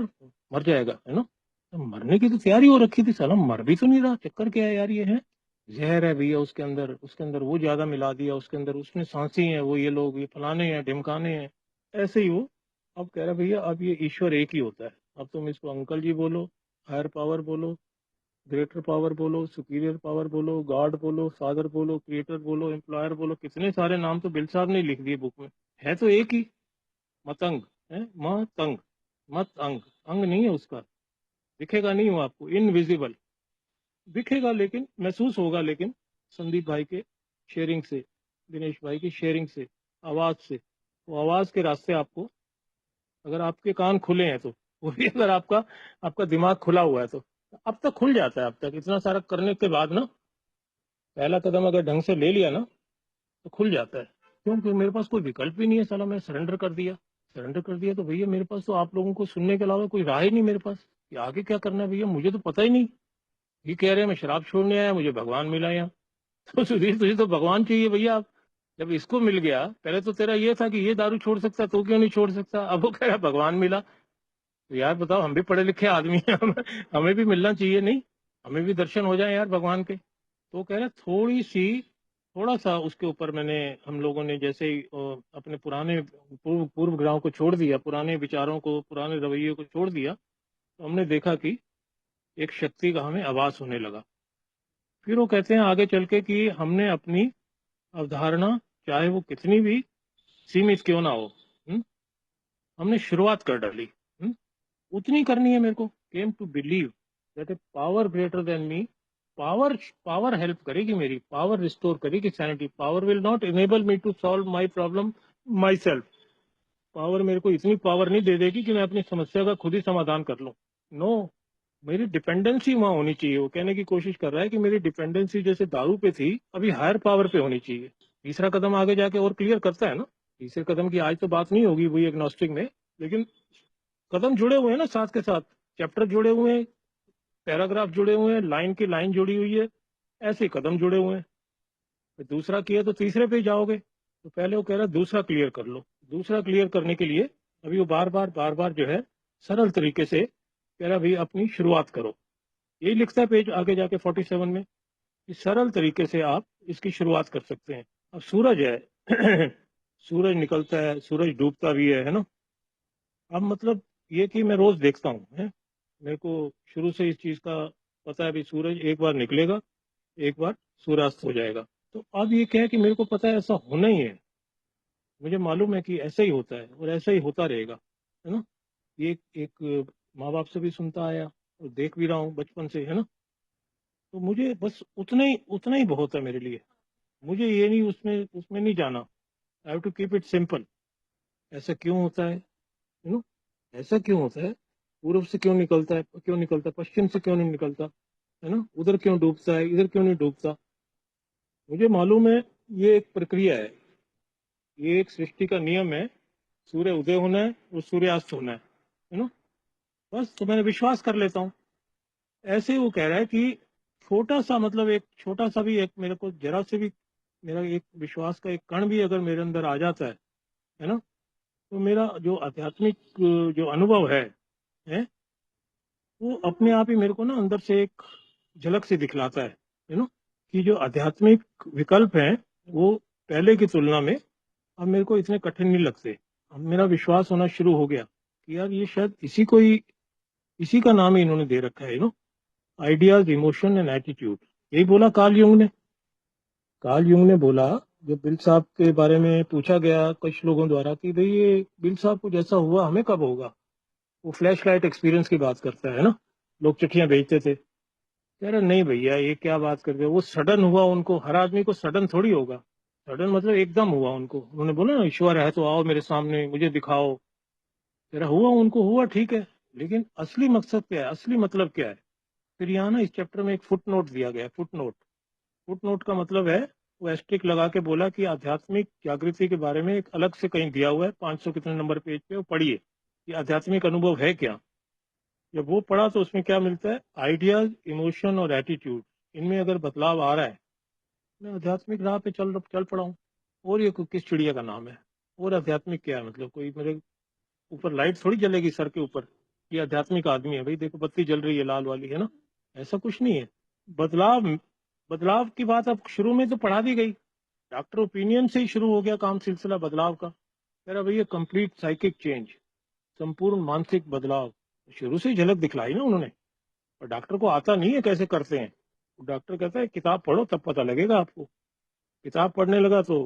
मर जाएगा है ना। तो मरने की तो तैयारी हो रखी थी, साला मर भी तो नहीं रहा, चक्कर क्या है यार ये है। जहर है भैया उसके अंदर, उसके अंदर वो ज्यादा मिला दिया उसके अंदर, उसने सांसी है, वो ये लोग ये फलाने हैं ढिमकाने हैं, ऐसे ही वो। अब कह रहा भैया अब ये ईश्वर एक ही होता है, अब तुम इसको अंकल जी बोलो, हायर पावर बोलो, ग्रेटर पावर बोलो, सुपीरियर पावर बोलो, गॉड बोलो, फादर बोलो, क्रिएटर बोलो, एम्प्लॉयर बोलो, कितने सारे नाम तो बिल साहब ने लिख दिए बुक में। है तो एक ही, मतंग है, मतंग, मत अंग, अंग नहीं है उसका, दिखेगा नहीं वो आपको, इनविजिबल दिखेगा लेकिन महसूस होगा, लेकिन संदीप भाई के शेयरिंग से, दिनेश भाई की शेयरिंग से, आवाज से, वो आवाज के रास्ते आपको, अगर आपके कान खुले हैं तो, वो भी अगर आपका आपका दिमाग खुला हुआ है तो अब तक खुल जाता है। अब तक इतना सारा करने के बाद ना, पहला कदम अगर ढंग से ले लिया ना तो खुल जाता है। क्योंकि मेरे पास कोई विकल्प भी नहीं है, साला मैं सरेंडर कर दिया। सरेंडर कर दिया तो भैया मेरे पास तो आप लोगों को सुनने के अलावा कोई राह ही नहीं मेरे पास कि आगे क्या करना है। भैया मुझे तो पता ही नहीं, ये कह रहे हैं मैं शराब छोड़ने आया, मुझे भगवान मिला यहाँ। तो सुधीर तुझे तो भगवान चाहिए भैया। अब जब इसको मिल गया, पहले तो तेरा ये था कि ये दारू छोड़ सकता, तो क्यों नहीं छोड़ सकता, अब वो कह रहा है भगवान मिला। तो यार बताओ, हम भी पढ़े लिखे आदमी हैं, हमें भी मिलना चाहिए नहीं, हमें भी दर्शन हो जाए यार भगवान के। तो कह रहे थोड़ा सा उसके ऊपर मैंने, हम लोगों ने जैसे ही अपने पुराने पूर्व ग्रहों को छोड़ दिया, पुराने विचारों को, पुराने रवैये को छोड़ दिया, तो हमने देखा कि एक शक्ति का हमें आभास होने लगा। फिर वो कहते हैं आगे चल के कि हमने अपनी अवधारणा, चाहे वो कितनी भी सीमित क्यों ना हो, हमने शुरुआत कर डाली। उतनी करनी है मेरे को। Came to believe that a power greater than me, power power help करेगी, मेरी पावर रिस्टोर करेगी sanity. Power will not enable me to solve my problem myself. Power मेरे को इतनी पावर नहीं दे देगी कि मैं अपनी समस्या का खुद ही समाधान कर लूं। नो, मेरी डिपेंडेंसी वहां होनी चाहिए। वो कहने की कोशिश कर रहा है कि मेरी डिपेंडेंसी जैसे दारू पे थी, अभी हायर पावर पे होनी चाहिए। तीसरा कदम आगे जाके और क्लियर करता है ना। तीसरे कदम की आज तो बात नहीं होगी वही एग्नोस्टिक में, लेकिन कदम जुड़े हुए हैं ना साथ के साथ, चैप्टर जुड़े हुए हैं, पैराग्राफ जुड़े हुए हैं, लाइन की लाइन जुड़ी हुई है, ऐसे कदम जुड़े हुए हैं। फिर दूसरा किया तो तीसरे पे ही जाओगे। तो पहले वो कह रहा है दूसरा क्लियर कर लो। दूसरा क्लियर करने के लिए अभी वो बार बार जो है सरल तरीके से कह रहा है भाई अपनी शुरुआत करो। यही लिखता है पेज आगे जाके 47 में कि सरल तरीके से आप इसकी शुरुआत कर सकते हैं। अब सूरज है सूरज निकलता है, सूरज डूबता भी है ना। अब मतलब ये कि मैं रोज देखता हूँ है, मेरे को शुरू से इस चीज का पता है भी सूरज एक बार निकलेगा, एक बार सूर्यास्त हो जाएगा। तो अब ये क्या है कि मेरे को पता है ऐसा होना ही है। मुझे मालूम है कि ऐसा ही होता है और ऐसा ही होता रहेगा, है ना। ये एक माँ बाप से भी सुनता आया और देख भी रहा हूँ बचपन से, है ना। तो मुझे बस उतना ही बहुत है मेरे लिए। मुझे ये नहीं उसमें उसमें नहीं जाना। I have to keep it simple. ऐसा क्यों होता है, यू नो, ऐसा क्यों होता है, पूर्व से क्यों निकलता है, क्यों निकलता है, पश्चिम से क्यों नहीं निकलता, है ना, उधर क्यों डूबता है, इधर क्यों नहीं डूबता। मुझे मालूम है ये एक प्रक्रिया है, ये एक सृष्टि का नियम है। सूर्य उदय होना है और सूर्यास्त होना है ना। बस तो मैंने विश्वास कर लेता हूँ। ऐसे ही वो कह रहा है कि छोटा सा मतलब एक छोटा सा भी एक मेरे को जरा से भी मेरा एक विश्वास का एक कण भी अगर मेरे अंदर आ जाता है ना, तो मेरा जो आध्यात्मिक जो अनुभव है वो अपने आप ही मेरे को ना अंदर से एक झलक से दिखलाता है ना, कि जो आध्यात्मिक विकल्प हैं वो पहले की तुलना में अब मेरे को इतने कठिन नहीं लगते। अब मेरा विश्वास होना शुरू हो गया कि यार ये शायद इसी का नाम ही इन्होंने दे रखा है, आइडियाज, इमोशन एंड एटीट्यूड। यही बोला कार्ल युंग ने। कार्ल युंग ने बोला, जब बिल साहब के बारे में पूछा गया कुछ लोगों द्वारा कि भाई ये बिल साहब को जैसा हुआ हमें कब होगा, वो फ्लैश लाइट एक्सपीरियंस की बात करता है ना, लोग चिट्ठियां भेजते थे। कह रहे नहीं भैया ये क्या बात कर रहे हो, वो सडन हुआ उनको, हर आदमी को सडन थोड़ी होगा। सडन मतलब एकदम हुआ उनको। उन्होंने बोला ना ईश्वर है तो आओ मेरे सामने मुझे दिखाओ। तेरा हुआ उनको हुआ ठीक है, लेकिन असली मकसद क्या है, असली मतलब क्या है। फिर यहाँ ना इस चैप्टर में एक फुट नोट दिया गया है। फुट नोट, फुट नोट का मतलब है, वो एस्ट्रिक लगा के बोला कि आध्यात्मिक जागृति के बारे में एक अलग से कहीं दिया हुआ है 500 कितने नंबर पेज पे, वो पढ़िए कि आध्यात्मिक अनुभव है क्या। जब वो पढ़ा तो उसमें क्या मिलता है, आइडियाज, इमोशन और एटीट्यूड, इनमें अगर बदलाव आ रहा है, मैं आध्यात्मिक राह पे चल पड़ा हूँ। और ये किस चिड़िया का नाम है, और आध्यात्मिक क्या है, मतलब कोई मेरे ऊपर लाइट थोड़ी जलेगी सर के ऊपर, ये आध्यात्मिक आदमी है भाई, देखो बत्ती जल रही है लाल वाली, है ना। ऐसा कुछ नहीं है। बदलाव, बदलाव की बात अब शुरू में तो पढ़ा दी गई, डॉक्टर ओपिनियन से ही शुरू हो गया काम, सिलसिला बदलाव का। कह रहा भैया कंप्लीट साइकिक चेंज, संपूर्ण मानसिक बदलाव। शुरू से ही झलक दिखलाई ना उन्होंने। और डॉक्टर को आता नहीं है कैसे करते हैं। डॉक्टर कहता है किताब पढ़ो तब पता लगेगा आपको। किताब पढ़ने लगा तो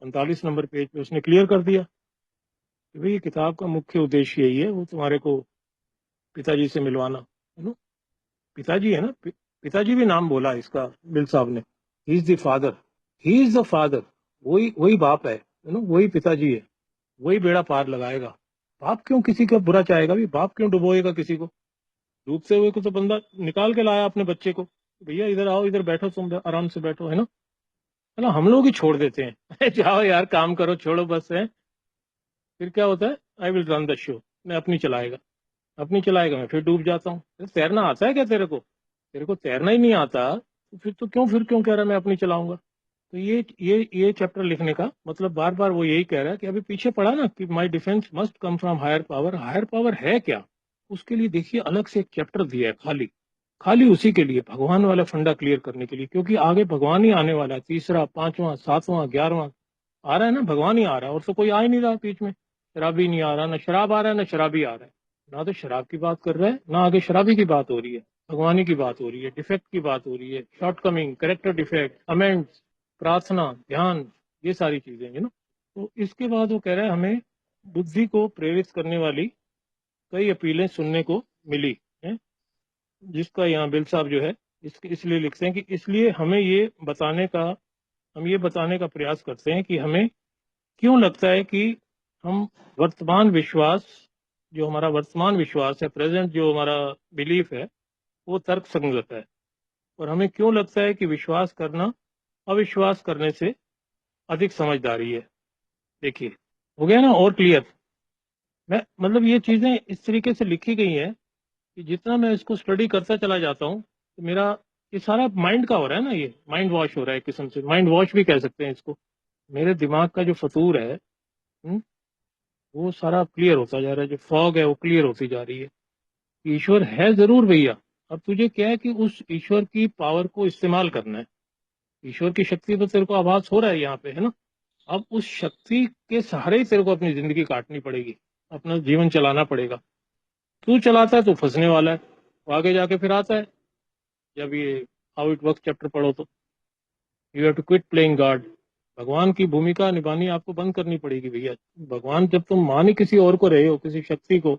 45 नंबर पेज पे उसने क्लियर कर दिया कि भाई ये किताब का मुख्य उद्देश्य यही है, वो तुम्हारे को पिताजी से मिलवाना, है ना। पिताजी है ना, पिताजी भी नाम बोला इसका बिल साहब ने। He is the father, he is the father. वही वही बाप है ना, वही पिताजी है। वही बेड़ा पार लगाएगा। बाप क्यों किसी का बुरा चाहेगा भी, बाप क्यों डुबोएगा किसी को। डूबते हुए को तो बंदा निकाल के लाया अपने बच्चे को, भैया इधर आओ, इधर बैठो, तुम आराम से बैठो, है ना। हम लोग ही छोड़ देते हैं जाओ यार काम करो, छोड़ो बस है। फिर क्या होता है, I will run the show, मैं अपनी चलाएगा, अपनी चलाएगा, मैं फिर डूब जाता हूँ। तैरना आता है क्या तेरे को, तेरे को तैरना ही नहीं आता तो फिर क्यों कह रहा है मैं अपनी चलाऊंगा। तो ये चैप्टर लिखने का मतलब बार बार वो यही कह रहा है कि अभी पीछे पढ़ा ना कि my defence must come from higher power. Higher power है क्या, उसके लिए देखिए अलग से एक चैप्टर दिया है खाली, खाली उसी के लिए, भगवान वाला फंडा क्लियर करने के लिए। क्योंकि आगे भगवान ही आने वाला है, तीसरा, पांचवा, सातवां, 11वां आ रहा है ना, भगवान ही आ रहा है। और तो कोई आ ही नहीं रहा बीच में। शराबी नहीं आ रहा, ना शराब आ रहा है, ना शराबी आ रहा है। ना तो शराब की बात कर रहा है, ना आगे शराबी की बात हो रही है। भगवानी की बात हो रही है, डिफेक्ट की बात हो रही है, short coming, character defect, amends, प्रार्थना, ध्यान, ये सारी चीजें है ना। तो इसके बाद वो कह रहा है हमें बुद्धि को प्रेरित करने वाली कई अपीलें सुनने को मिली है। जिसका यहाँ बिल साहब जो है इसलिए लिखते हैं कि इसलिए हम ये बताने का प्रयास करते हैं कि हमें क्यों लगता है कि हम वर्तमान विश्वास, जो हमारा वर्तमान विश्वास है, प्रेजेंट जो हमारा बिलीफ है, वो तर्क संगत है। और हमें क्यों लगता है कि विश्वास करना अविश्वास करने से अधिक समझदारी है। देखिए, हो गया ना और क्लियर। मैं मतलब ये चीजें इस तरीके से लिखी गई हैं कि जितना मैं इसको स्टडी करता चला जाता हूँ तो मेरा ये सारा माइंड का हो रहा है ना, ये माइंड वॉश हो रहा है, एक किस्म से माइंड वॉश भी कह सकते हैं इसको। मेरे दिमाग का जो फतूर है, वो सारा क्लियर होता जा रहा है, जो फॉग है वो क्लियर होती जा रही है। ईश्वर है जरूर भैया, अब तुझे क्या है कि उस ईश्वर की पावर को इस्तेमाल करना है। ईश्वर की शक्ति तो तेरे को आभास हो रहा है यहाँ पे, है ना। अब उस शक्ति के सहारे ही तेरे को अपनी जिंदगी काटनी पड़ेगी, अपना जीवन चलाना पड़ेगा। तू चलाता है तो फंसने वाला है, वो आगे जाके फिर आता है। जब ये हाउ इट वर्क चैप्टर पढ़ो तो you have to quit playing God. भगवान की भूमिका निभानी आपको बंद करनी पड़ेगी भैया। भगवान जब तुम मान ही किसी और को रहे हो, किसी शक्ति को,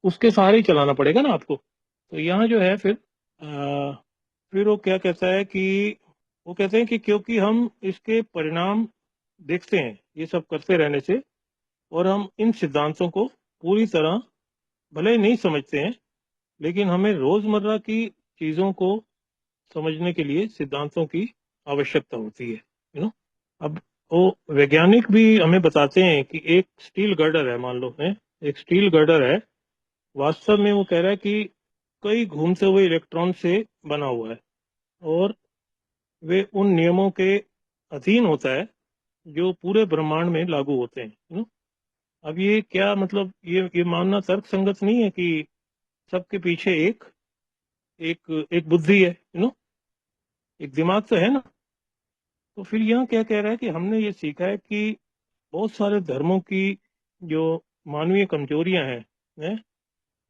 उसके सहारे ही चलाना पड़ेगा ना आपको। तो यहाँ जो है फिर वो क्या कहता है कि वो कहते हैं कि क्योंकि हम इसके परिणाम देखते हैं ये सब करते रहने से, और हम इन सिद्धांतों को पूरी तरह भले ही नहीं समझते हैं, लेकिन हमें रोजमर्रा की चीजों को समझने के लिए सिद्धांतों की आवश्यकता होती है, यू नो। अब वो वैज्ञानिक भी हमें बताते हैं कि एक स्टील गर्डर है, मान लो है, एक स्टील गर्डर है, वास्तव में वो कह रहा है कि कई घूमते हुए इलेक्ट्रॉन से बना हुआ है, और वे उन नियमों के अधीन होता है जो पूरे ब्रह्मांड में लागू होते हैं, यू नो। अब ये क्या मतलब, ये मानना तर्क संगत नहीं है कि सबके पीछे एक एक एक बुद्धि है, यू नो, एक दिमाग तो है ना। तो फिर यहाँ क्या कह रहा है कि हमने ये सीखा है कि बहुत सारे धर्मों की जो मानवीय कमजोरियां हैं,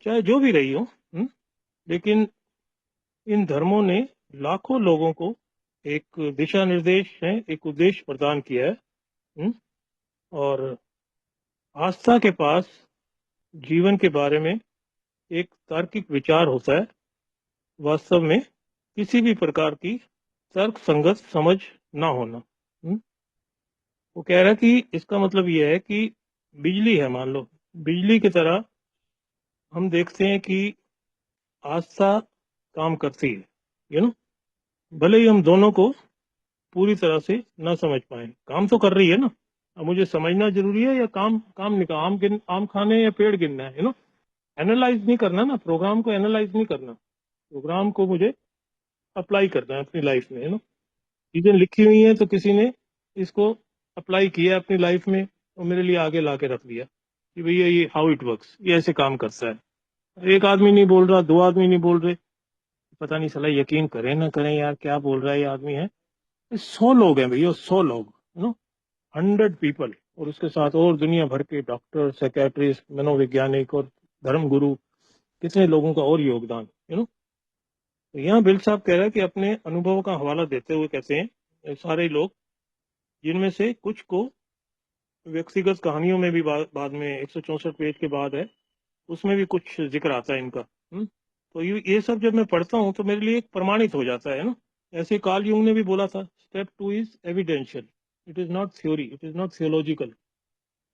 चाहे जो भी रही हो, लेकिन इन धर्मों ने लाखों लोगों को एक दिशा निर्देश है, एक उद्देश्य प्रदान किया है। और आस्था के पास जीवन के बारे में एक तार्किक विचार होता है, वास्तव में किसी भी प्रकार की तर्क संगत समझ ना होना। वो कह रहा है कि इसका मतलब ये है कि बिजली है, मान लो बिजली की तरह हम देखते हैं कि आस्था काम करती है, यू नो। भले ही हम दोनों को पूरी तरह से ना समझ पाए, काम तो कर रही है ना। अब मुझे समझना जरूरी है या काम काम निकाल आम खाने या पेड़ गिनना है, यू नो। एनालाइज नहीं करना ना, प्रोग्राम को एनालाइज नहीं करना, प्रोग्राम को मुझे अप्लाई करना है अपनी लाइफ में, यू नो। चीजें लिखी हुई हैं तो किसी ने इसको अप्लाई किया अपनी लाइफ में और मेरे लिए आगे ला के रख दिया कि भैया ये हाउ इट वर्क्स, ये ऐसे काम करता है। एक आदमी नहीं बोल रहा, दो आदमी नहीं बोल रहे, पता नहीं साला यकीन करें ना करें यार, क्या बोल रहा है ये आदमी है। 100 लोग हैं भैया, 100 लोग, यू नो, 100 पीपल, और उसके साथ और दुनिया भर के डॉक्टर, साइकेट्रिस्ट, मनोवैज्ञानिक और धर्म गुरु, कितने लोगों का और योगदान, यू नो। तो यहाँ बिल साहब कह रहे हैं कि अपने अनुभव का हवाला देते हुए कहते हैं, ये सारे लोग, जिनमें से कुछ को व्यक्तिगत कहानियों में भी बाद में 164 पेज के बाद है, उसमें भी कुछ जिक्र आता है इनका। तो ये सब जब मैं पढ़ता हूँ तो मेरे लिए एक प्रमाणित हो जाता है ना। ऐसे कार्ल यूंग ने भी बोला था, step 2 is evidential, it is not theory, it is not theological.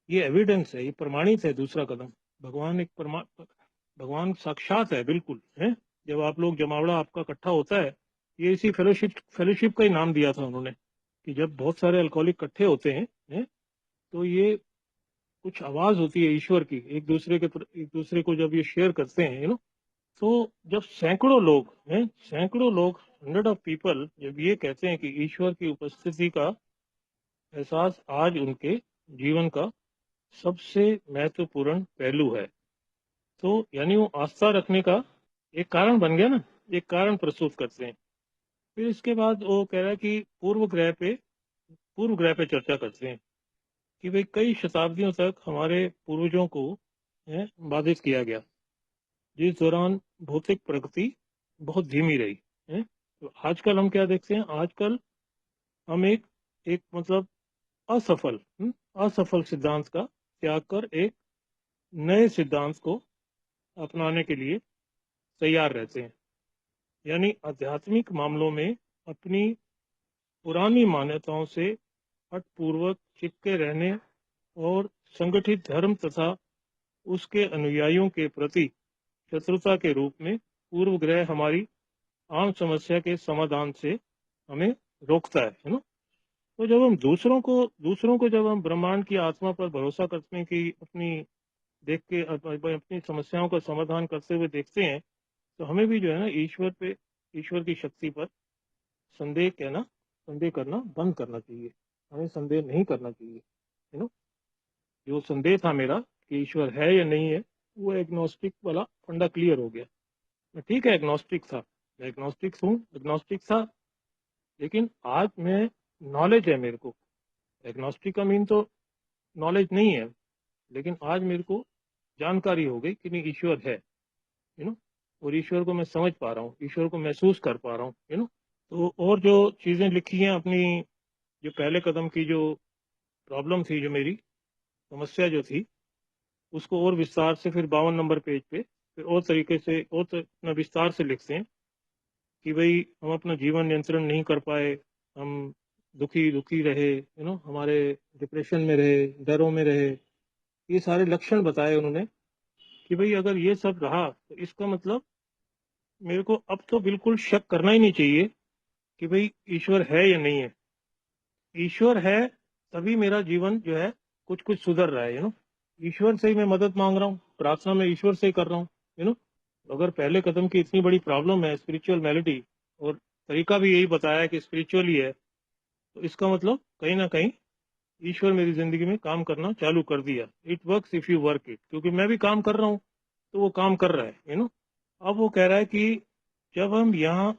ये एविडेंस है, ये प्रमाणित है दूसरा कदम। भगवान एक भगवान साक्षात है, बिल्कुल है। जब आप लोग जमावड़ा आपका इकट्ठा होता है, ये इसी फेलोशिप फेलोशिप का ही नाम दिया था उन्होंने, कि जब बहुत सारे अल्कोहलिक इकट्ठे होते हैं, तो ये कुछ आवाज होती है ईश्वर की, एक दूसरे को जब ये शेयर करते हैं, यू नो। तो जब सैकड़ों लोग हैं, सैकड़ों लोग, 100 पीपल, जब ये कहते हैं कि ईश्वर की उपस्थिति का एहसास आज उनके जीवन का सबसे महत्वपूर्ण पहलू है, तो यानी वो आस्था रखने का एक कारण बन गया ना, एक कारण प्रस्तुत करते हैं। फिर इसके बाद वो कह रहा है कि पूर्व ग्रह पे चर्चा करते हैं कि भाई कई शताब्दियों तक हमारे पूर्वजों को बाधित किया गया, जिस दौरान भौतिक प्रगति बहुत धीमी रही है। तो आजकल हम क्या देखते हैं, आजकल हम एक एक मतलब असफल असफल सिद्धांत का त्याग कर एक नए सिद्धांत को अपनाने के लिए तैयार रहते हैं। यानी आध्यात्मिक मामलों में अपनी पुरानी मान्यताओं से हठपूर्वक चिपके रहने और संगठित धर्म तथा उसके अनुयायियों के प्रति शत्रुता के रूप में पूर्व ग्रह हमारी आम समस्या के समाधान से हमें रोकता है ना। तो जब हम दूसरों को जब हम ब्रह्मांड की आत्मा पर भरोसा करते हैं कि अपनी देख के अपनी समस्याओं का समाधान करते हुए देखते हैं, तो हमें भी जो है ना ईश्वर की शक्ति पर संदेह करना बंद करना चाहिए। हमें संदेह नहीं करना चाहिए। जो संदेह था मेरा कि ईश्वर है या नहीं है, वो एग्नोस्टिक वाला फंडा क्लियर हो गया। मैं ठीक है एग्नोस्टिक था, मैं एग्नोस्टिक हूँ, एग्नोस्टिक था, लेकिन आज मैं नॉलेज है मेरे को। एग्नोस्टिक का मीन तो नॉलेज नहीं है, लेकिन आज मेरे को जानकारी हो गई कि नहीं, ईश्वर है। और ईश्वर को मैं समझ पा रहा हूँ, ईश्वर को महसूस कर पा रहा हूँ। तो और जो चीजें लिखी हैं अपनी, जो पहले कदम की जो प्रॉब्लम थी, जो मेरी समस्या जो थी, उसको और विस्तार से फिर 52 नंबर पेज पे फिर और तरीके से और अपना विस्तार से लिखते हैं कि भाई हम अपना जीवन नियंत्रण नहीं कर पाए, हम दुखी दुखी रहे, हमारे डिप्रेशन में रहे, डरों में रहे। ये सारे लक्षण बताए उन्होंने कि भाई अगर ये सब रहा तो इसका मतलब मेरे को अब तो बिल्कुल शक करना ही नहीं चाहिए कि भाई ईश्वर है या नहीं है। ईश्वर है तभी मेरा जीवन जो है कुछ कुछ सुधर रहा है। ईश्वर से ही मैं मदद मांग रहा हूँ, प्रार्थना में ईश्वर से ही कर रहा हूँ। अगर पहले कदम की इतनी बड़ी प्रॉब्लम है स्पिरिचुअल मेलिडी, और तरीका भी यही बताया है कि स्पिरिचुअल ही है, तो इसका मतलब कहीं ना कहीं ईश्वर मेरी जिंदगी में काम करना चालू कर दिया। It works if you work it, क्योंकि मैं भी काम कर रहा हूँ तो वो काम कर रहा है। अब वो कह रहा है कि जब हम यहाँ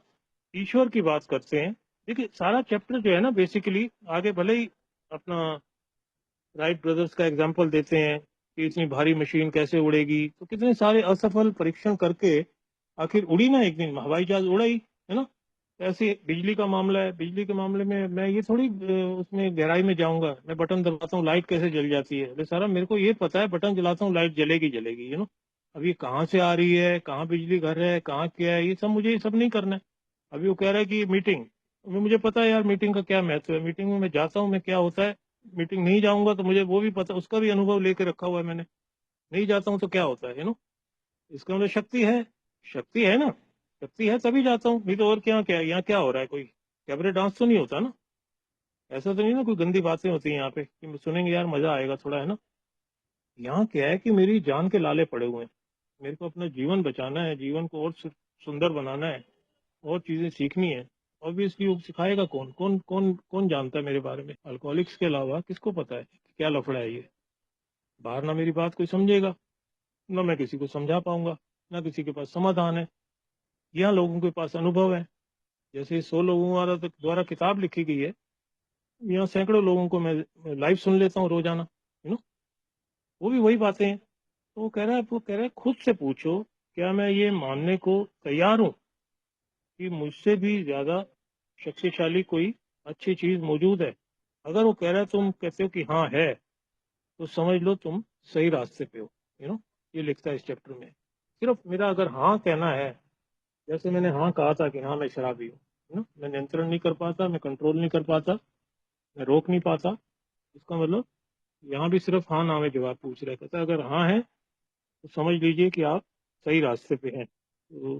ईश्वर की बात करते हैं, देखिए सारा चैप्टर जो है ना बेसिकली, आगे भले ही अपना राइट ब्रदर्स का एग्जाम्पल देते हैं कि इतनी भारी मशीन कैसे उड़ेगी, तो कितने सारे असफल परीक्षण करके आखिर उड़ी ना, एक दिन हवाई जहाज उड़ा ही, है ना। ऐसे बिजली का मामला है, बिजली के मामले में मैं ये थोड़ी उसमें गहराई में जाऊंगा, मैं बटन दबाता हूँ लाइट कैसे जल जाती है, अरे सारा मेरे को ये पता है, बटन जलाता हूँ लाइट जलेगी जलेगी। अब ये कहाँ से आ रही है, कहाँ बिजली घर है, कहाँ क्या है, ये सब मुझे ये सब नहीं करना है। अभी वो कह रहा है कि मीटिंग, मुझे पता है यार मीटिंग का क्या महत्व है, मीटिंग में मैं जाता हूँ, मैं क्या होता है, मीटिंग नहीं जाऊंगा तो मुझे वो भी पता, उसका भी अनुभव लेके रखा हुआ है मैंने। नहीं जाता हूँ तो क्या होता है, इसका मतलब शक्ति है, शक्ति है ना, शक्ति है तभी जाता हूँ, नहीं तो और क्या, क्या यहाँ क्या हो रहा है, कोई कैबरे डांस तो नहीं होता ना, ऐसा तो नहीं ना कोई गंदी बातें होती हैं यहाँ पे कि सुनेंगे यार मजा आएगा थोड़ा, है ना। यहाँ क्या है कि मेरी जान के लाले पड़े हुए हैं, मेरे को अपना जीवन बचाना है, जीवन को और सुंदर बनाना है, और चीजें सीखनी है। ऑब्वियसली वो सिखाएगा कौन, कौन कौन कौन जानता है मेरे बारे में, अल्कोहलिक्स के अलावा किसको पता है कि क्या लफड़ा है ये। बाहर ना मेरी बात कोई समझेगा, ना मैं किसी को समझा पाऊंगा, ना किसी के पास समाधान है। यहाँ लोगों के पास अनुभव है, जैसे 100 लोगों द्वारा किताब लिखी गई है, यहाँ सैकड़ों लोगों को मैं लाइव सुन लेता हूँ रोजाना, वो भी वही बातें हैं। तो वो कह रहा है खुद से पूछो, क्या मैं ये मानने को तैयार हूँ कि मुझसे भी ज्यादा शक्तिशाली कोई अच्छी चीज मौजूद है। अगर वो कह रहा है, तुम कहते हो कि हाँ है, तो समझ लो तुम सही रास्ते पे हो। ये लिखता है इस चैप्टर में। सिर्फ मेरा अगर हाँ कहना है, जैसे मैंने हाँ कहा था कि हाँ मैं शराबी हूँ, मैं नियंत्रण नहीं कर पाता, मैं कंट्रोल नहीं कर पाता, मैं रोक नहीं पाता, इसका मतलब यहाँ भी सिर्फ हाँ ना में जवाब पूछ रहा कहता अगर हाँ है तो समझ लीजिए कि आप सही रास्ते पे हैं। तो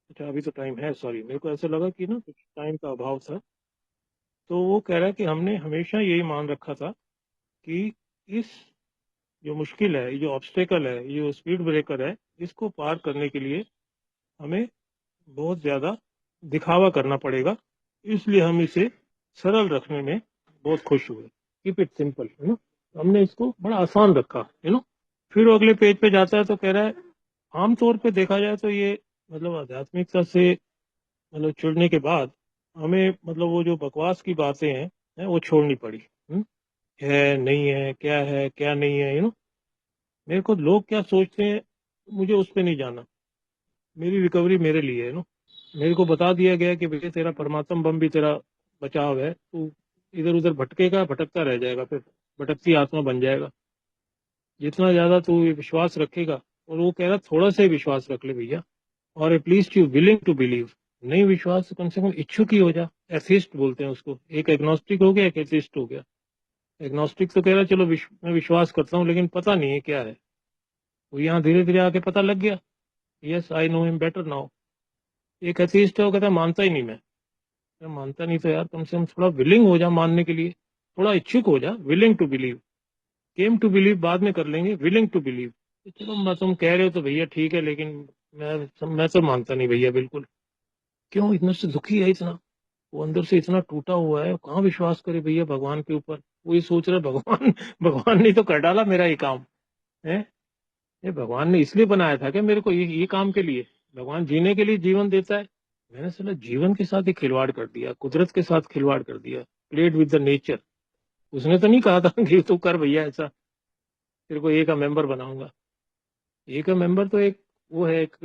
अच्छा अभी तो टाइम है, सॉरी, मेरे को ऐसा लगा कि ना कुछ टाइम का अभाव था। तो वो कह रहा है कि हमने हमेशा यही मान रखा था कि इस जो मुश्किल है, ये जो ऑब्स्टेकल है, ये जो स्पीड ब्रेकर है, इसको पार करने के लिए हमें बहुत ज्यादा दिखावा करना पड़ेगा, इसलिए हम इसे सरल रखने में बहुत खुश हुए। कीप इट सिंपल, हमने इसको बड़ा आसान रखा, फिर वो अगले पेज पे जाता है तो कह रहा है आमतौर पे देखा जाए तो ये मतलब आध्यात्मिकता से मतलब जुड़ने के बाद हमें मतलब वो जो बकवास की बातें हैं वो छोड़नी पड़ी। है नहीं है क्या नहीं है, मेरे को लोग क्या सोचते हैं मुझे उस पर नहीं जाना, मेरी रिकवरी मेरे लिए है ना। मेरे को बता दिया गया कि भैया तेरा परमात्मा बम भी तेरा बचाव है, तू इधर उधर भटकेगा, भटकता रह जाएगा, फिर भटकती आत्मा बन जाएगा। जितना ज्यादा तू ये विश्वास रखेगा, और वो कह रहा थोड़ा सा ही विश्वास रख ले भैया, और at least you willing to believe, नहीं विश्वास तो कम से कम इच्छुक ही हो जा। एथिस्ट बोलते हैं उसको, एक एग्नोस्टिक हो गया, एक एथिस्ट हो गया। एग्नोस्टिक तो कह रहा है चलो मैं विश्वास करता हूँ लेकिन पता नहीं है क्या है, वो यहाँ धीरे धीरे आके पता लग गया, yes I know him better now. एक एथिस्ट है वो कहता है मानता ही नहीं मैं मानता नहीं तो यार कम से कम थोड़ा विलिंग हो जा मानने के लिए, थोड़ा इच्छुक हो जा, willing to believe. Came to believe बाद में कर लेंगे, विलिंग टू बिलीव। चलो मैं तुम कह रहे हो तो भैया ठीक है, लेकिन मैं तो मानता नहीं भैया बिल्कुल। क्यों इतना से दुखी है इतना, वो अंदर से इतना टूटा हुआ है, कहाँ विश्वास करे भैया भगवान के ऊपर। वो ये सोच रहा है भगवान भगवान ने तो कर डाला मेरा ये काम है। ये भगवान ने इसलिए बनाया था कि मेरे को ये काम के लिए, भगवान जीने के लिए जीवन देता है। मैंने साला जीवन के साथ ही खिलवाड़ कर दिया, कुदरत के साथ खिलवाड़ कर दिया, प्लेड विद द नेचर। उसने तो नहीं कहा था कि तू कर भैया ऐसा, तेरे को ए का मेंबर बनाऊंगा। ए का मेंबर तो एक वो है, एक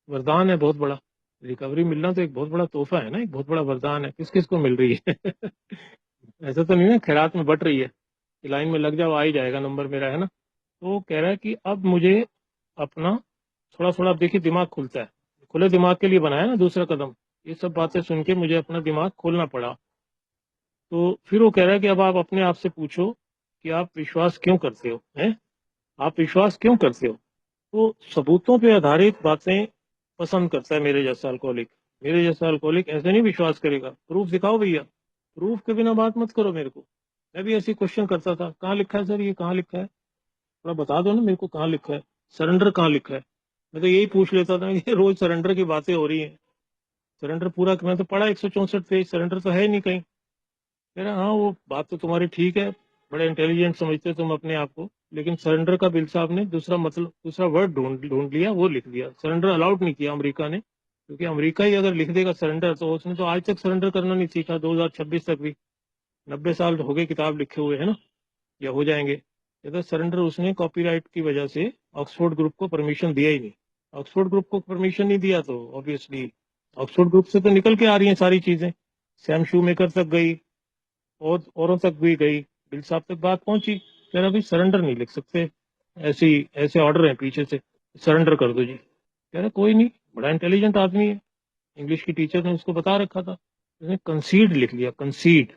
वरदान है बहुत बड़ा। रिकवरी मिलना तो एक बहुत बड़ा तोहफा है ना, एक बहुत बड़ा वरदान है। किस किस को मिल रही है ऐसा तो नहीं ना खैरात में बट रही है कि लाइन में लग जाओ आ ही जाएगा नंबर मेरा, है ना। तो वो कह रहा है कि अब मुझे अपना थोड़ा थोड़ा, अब देखिए दिमाग खुलता है, खुले दिमाग के लिए बनाया ना दूसरा कदम। ये सब बातें सुन के मुझे अपना दिमाग खोलना पड़ा। तो फिर वो कह रहा है कि अब आप अपने आप से पूछो कि आप विश्वास क्यों करते हो, हैं? आप विश्वास क्यों करते हो? तो सबूतों पे आधारित बातें पसंद करता है मेरे जैसा अल्कोहलिक। मेरे जैसा अल्कोहलिक ऐसे नहीं विश्वास करेगा। प्रूफ दिखाओ भैया, प्रूफ के बिना बात मत करो मेरे को। मैं भी ऐसे क्वेश्चन करता था, कहाँ लिखा है सर, ये कहाँ लिखा है, थोड़ा बता दो ना मेरे को कहाँ लिखा है, सरेंडर कहाँ लिखा है। मैं तो यही पूछ लेता था कि रोज सरेंडर की बातें हो रही हैं, सरेंडर पूरा मैं तो पढ़ा 164 पेज, सरेंडर तो है ही नहीं कहीं। कह रहा हाँ वो बात तो तुम्हारी ठीक है, बड़े इंटेलिजेंट समझते हो तुम अपने आप को, लेकिन सरेंडर का बिल साहब ने दूसरा मतलब दूसरा वर्ड ढूंढ ढूंढ लिया, वो लिख दिया। सरेंडर अलाउड नहीं किया अमेरिका ने, क्योंकि अमेरिका ही अगर लिख देगा सरेंडर, तो उसने तो आज तक सरेंडर करना नहीं सीखा, 2026 तक भी। 90 साल हो गए किताब लिखे हुए, है ना, या हो जाएंगे। अगर सरेंडर उसने कॉपीराइट की वजह से ऑक्सफोर्ड ग्रुप को परमिशन दिया ही नहीं। ऑक्सफोर्ड ग्रुप को परमिशन नहीं दिया तो ऑब्वियसली ऑक्सफोर्ड ग्रुप से तो निकल के आ रही हैं सारी चीजें। सैम शू मेकर तक गई और औरों तक भी गई, बिल साहब तक बात पहुंची। कह रहा भाई सरेंडर नहीं लिख सकते, ऐसी ऐसे ऑर्डर है पीछे से, सरेंडर कर दो जी। कह रहा कोई नहीं, बड़ा इंटेलिजेंट आदमी है, इंग्लिश की टीचर ने उसको बता रखा था। उसने कंसीड लिख लिया, कंसीड।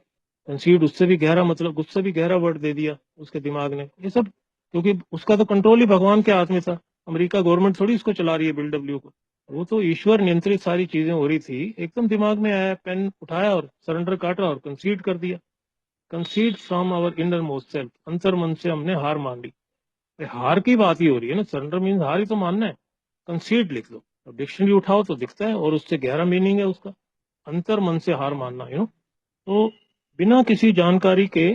कंसीड उससे भी गहरा मतलब, उससे भी गहरा वर्ड दे दिया उसके दिमाग ने। ये सब क्योंकि उसका तो कंट्रोल ही भगवान के हाथ में था। अमेरिका गवर्नमेंट थोड़ी उसको चला रही है, बिल डब्ल्यू को। वो तो ईश्वर नियंत्रित सारी चीजें हो रही थी। एकदम दिमाग में आया, पेन उठाया और सरेंडर काटा और कंसीड कर दिया। Concede from our innermost self, अंतर मन से हमने हार मान ली। हार की बात ही हो रही है ना, सरेंडर मीन हार ही तो मानना है। कंसीड लिख लो, अब डिक्शनरी उठाओ तो दिखता है, और उससे गहरा मीनिंग है उसका, अंतर मन से हार मानना, तो बिना किसी जानकारी के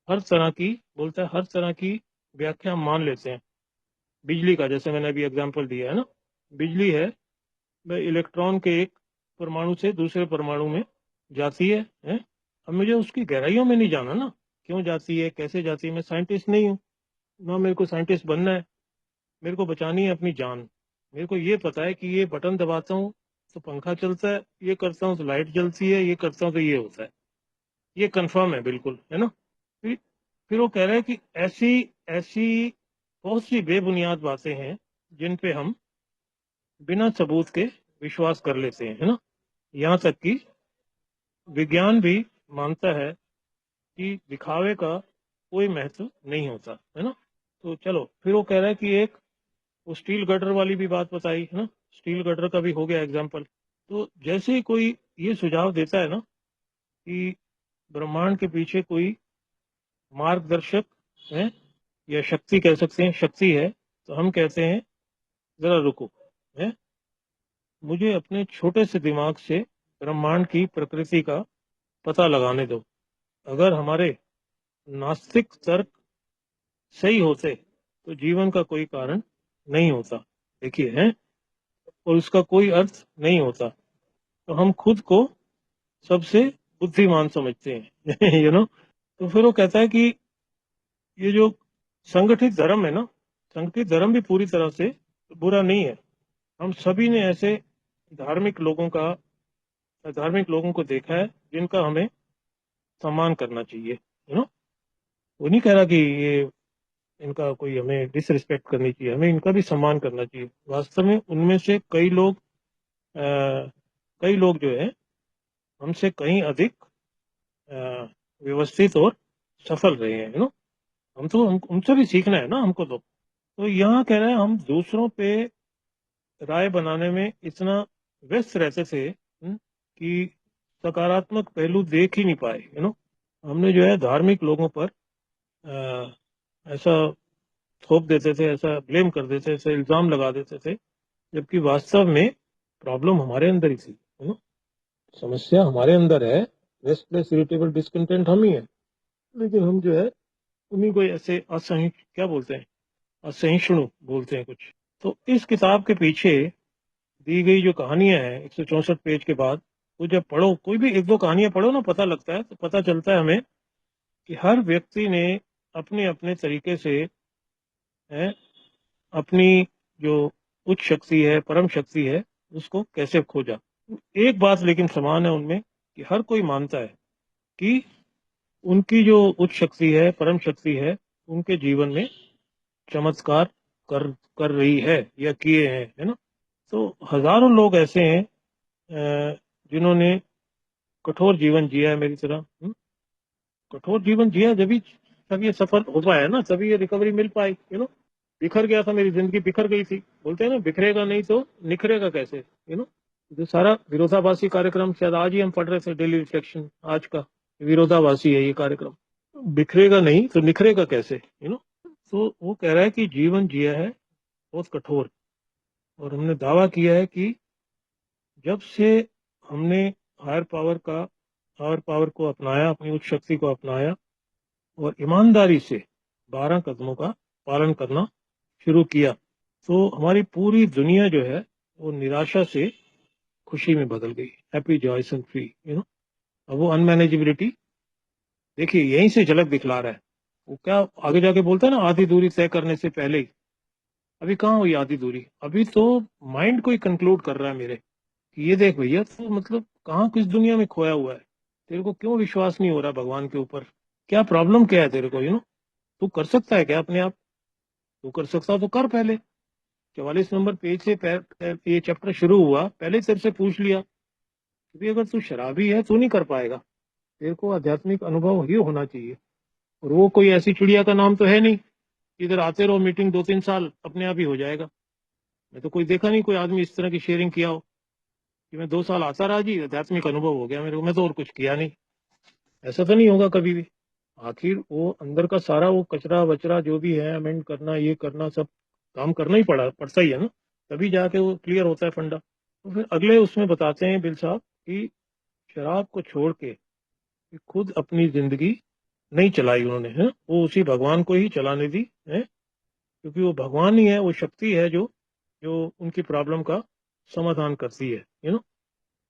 हर तरह की, बोलता है हर तरह की व्याख्या हम मान लेते हैं। बिजली का जैसे मैंने अभी एग्जांपल दिया है ना, बिजली है, वह इलेक्ट्रॉन के एक परमाणु से दूसरे परमाणु में जाती है? अब मुझे उसकी गहराइयों में नहीं जाना ना, क्यों जाती है कैसे जाती है। मैं साइंटिस्ट नहीं हूँ ना, मेरे को साइंटिस्ट बनना है। मेरे को बचानी है अपनी जान। मेरे को ये पता है कि ये बटन दबाता हूँ तो पंखा चलता है, ये करता हूँ तो लाइट जलती है, ये करता हूँ तो ये होता है। ये कंफर्म है बिल्कुल, है ना। फिर फिर वो कह रहे हैं कि ऐसी ऐसी बहुत सी बेबुनियाद बातें हैं जिन पे हम बिना सबूत के विश्वास कर लेते हैं, है ना। यहाँ तक कि विज्ञान भी मानता है कि दिखावे का कोई महत्व नहीं होता, है ना। तो चलो फिर वो कह रहा है कि एक वो स्टील गटर वाली भी बात बताई, है ना। स्टील गटर का भी हो गया एग्जाम्पल। तो जैसे ही कोई ये सुझाव देता है ना कि ब्रह्मांड के पीछे कोई मार्गदर्शक है, या शक्ति कह सकते हैं, शक्ति है, तो हम कहते हैं जरा रुको, है, मुझे अपने छोटे से दिमाग से ब्रह्मांड की प्रकृति का पता लगाने दो। अगर हमारे नास्तिक तर्क सही होते तो जीवन का कोई कारण नहीं होता, देखिए है, और उसका कोई अर्थ नहीं होता। तो हम खुद को सबसे बुद्धिमान समझते हैं तो फिर वो कहता है कि ये जो संगठित धर्म है ना, संगठित धर्म भी पूरी तरह से बुरा नहीं है। हम सभी ने ऐसे धार्मिक लोगों का धार्मिक लोगों को देखा है जिनका हमें सम्मान करना चाहिए, वो नहीं कह रहा कि ये इनका कोई हमें डिसरिस्पेक्ट करनी चाहिए, हमें इनका भी सम्मान करना चाहिए। वास्तव में उनमें से कई लोग जो है हमसे कहीं अधिक अ, व्यवस्थित और सफल रहे हैं, हम तो उनसे भी सीखना है ना हमको। तो यहाँ कह रहे हैं हम दूसरों पे राय बनाने में इतना व्यस्त रहते थे, कि सकारात्मक पहलू देख ही नहीं पाए, हमने जो है धार्मिक लोगों पर ऐसा थोप देते थे, ऐसा ब्लेम कर देते थे, ऐसा इल्जाम लगा देते थे, जबकि वास्तव में प्रॉब्लम हमारे अंदर ही थी, समस्या हमारे अंदर है, रेस्टलेस इरिटेबल डिस्कंटेंट हम ही है, लेकिन हम जो है उन्हीं को ऐसे क्या बोलते हैं, असहिष्णु बोलते हैं कुछ। तो इस किताब के पीछे दी गई जो कहानियां हैं 164 पेज के बाद, वो जब पढ़ो, कोई भी एक दो कहानियां पढ़ो ना, पता लगता है, तो पता चलता है हमें कि हर व्यक्ति ने अपने अपने तरीके से है, अपनी जो उच्च शक्ति है, परम शक्ति है, उसको कैसे खोजा। एक बात लेकिन समान है उनमें, कि हर कोई मानता है कि उनकी जो उच्च शक्ति है, परम शक्ति है, उनके जीवन में चमत्कार कर कर रही है या किए हैं, है ना। तो हजारों लोग ऐसे हैं जिन्होंने कठोर जीवन जिया है मेरी तरह। कठोर जीवन जिया, जब भी तब ये सफल हो पाया ना, तभी ये रिकवरी मिल पाई, बिखर गया था, मेरी जिंदगी बिखर गई थी। बोलते हैं ना, बिखरेगा नहीं तो निखरेगा कैसे, जो सारा विरोधाभासी कार्यक्रम शायद आज ही हम पढ़ रहे थे, डेली रिफ्लेक्शन आज का विरोधाभासी है ये कार्यक्रम। बिखरेगा नहीं तो निखरेगा कैसे, तो वो कह रहा है कि जीवन जिया है बहुत कठोर, और हमने दावा किया है कि जब से हमने हायर पावर को अपनाया, अपनी उच्च शक्ति को अपनाया और ईमानदारी से 12 कदमों का पालन करना शुरू किया, तो हमारी पूरी दुनिया जो है वो निराशा से खुशी में बदल गई, हैप्पी जॉयस एंड फ्री, अब वो अनमैनेजेबिलिटी देखिए यहीं से झलक दिखला रहा है। वो क्या आगे जाके बोलता है ना, आधी दूरी तय करने से पहले ही। अभी कहाँ हुई आधी दूरी, अभी तो माइंड को ही कंक्लूड कर रहा है मेरे कि ये देख भैया, तो मतलब कहाँ किस दुनिया में खोया हुआ है, तेरे को क्यों विश्वास नहीं हो रहा भगवान के ऊपर, क्या प्रॉब्लम क्या है तेरे को, तू कर सकता है क्या अपने आप, तू कर सकता तो कर पहले। 44 नंबर पेज से ये चैप्टर शुरू हुआ, पहले ही तेरे से पूछ लिया, क्योंकि अगर तू शराबी है तू नहीं कर पाएगा, तेरे को आध्यात्मिक अनुभव ही होना चाहिए। और वो कोई ऐसी चिड़िया का नाम तो है नहीं, इधर आते रहो मीटिंग 2-3 साल अपने आप ही हो जाएगा। मैं तो कोई देखा नहीं कोई आदमी इस तरह की शेयरिंग किया हो कि मैं 2 साल आता रहा जी, आध्यात्मिक अनुभव हो गया मेरे को, मैं तो और कुछ किया नहीं। ऐसा तो नहीं होगा कभी भी। आखिर वो अंदर का सारा वो कचरा वचरा जो भी है, अमेंड करना, ये करना, सब काम करना ही पड़ता ही है ना, तभी जाके वो क्लियर होता है फंडा। तो फिर अगले उसमें बताते हैं बिल साहब कि शराब को छोड़ के कि खुद अपनी जिंदगी नहीं चलाई उन्होंने, है वो उसी भगवान को ही चलाने दी है, क्योंकि वो भगवान ही है, वो शक्ति है जो जो उनकी प्रॉब्लम का समाधान करती है, तो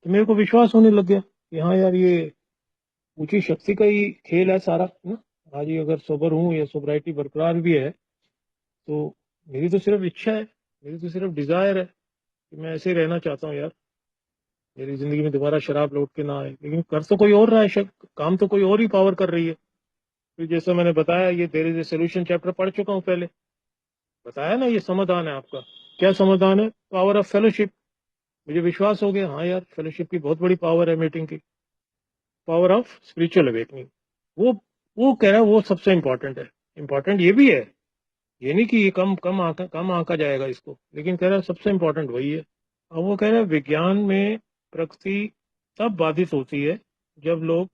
मेरे को विश्वास होने लग गया कि हाँ यार, ये ऊंची शक्ति का ही खेल है सारा, है ना। आज ही अगर सोबर हूँ या सोबराइटी बरकरार भी है, तो मेरी तो सिर्फ इच्छा है, मेरी तो सिर्फ डिजायर है कि मैं ऐसे ही रहना चाहता हूँ यार, मेरी जिंदगी में दोबारा शराब लौट के ना आए। लेकिन कर तो कोई और रहा है, काम तो कोई और ही पावर कर रही है। तो जैसा मैंने बताया, ये there is a solution chapter पढ़ चुका हूँ पहले, बताया ना, ये समाधान है आपका। क्या समाधान है? Power of fellowship. मुझे विश्वास हो गया, हाँ यार, फेलोशिप की बहुत बड़ी पावर है मीटिंग की, पावर ऑफ स्पिरिचुअल अवेकनिंग। वो वो कह रहा है वो सबसे इंपॉर्टेंट है। इंपॉर्टेंट ये भी है, ये नहीं कि ये कम आंका जाएगा इसको, लेकिन कह रहा है सबसे इंपॉर्टेंट वही है। अब वो कह रहा है विज्ञान में प्रकृति तब बाधित होती है जब लोग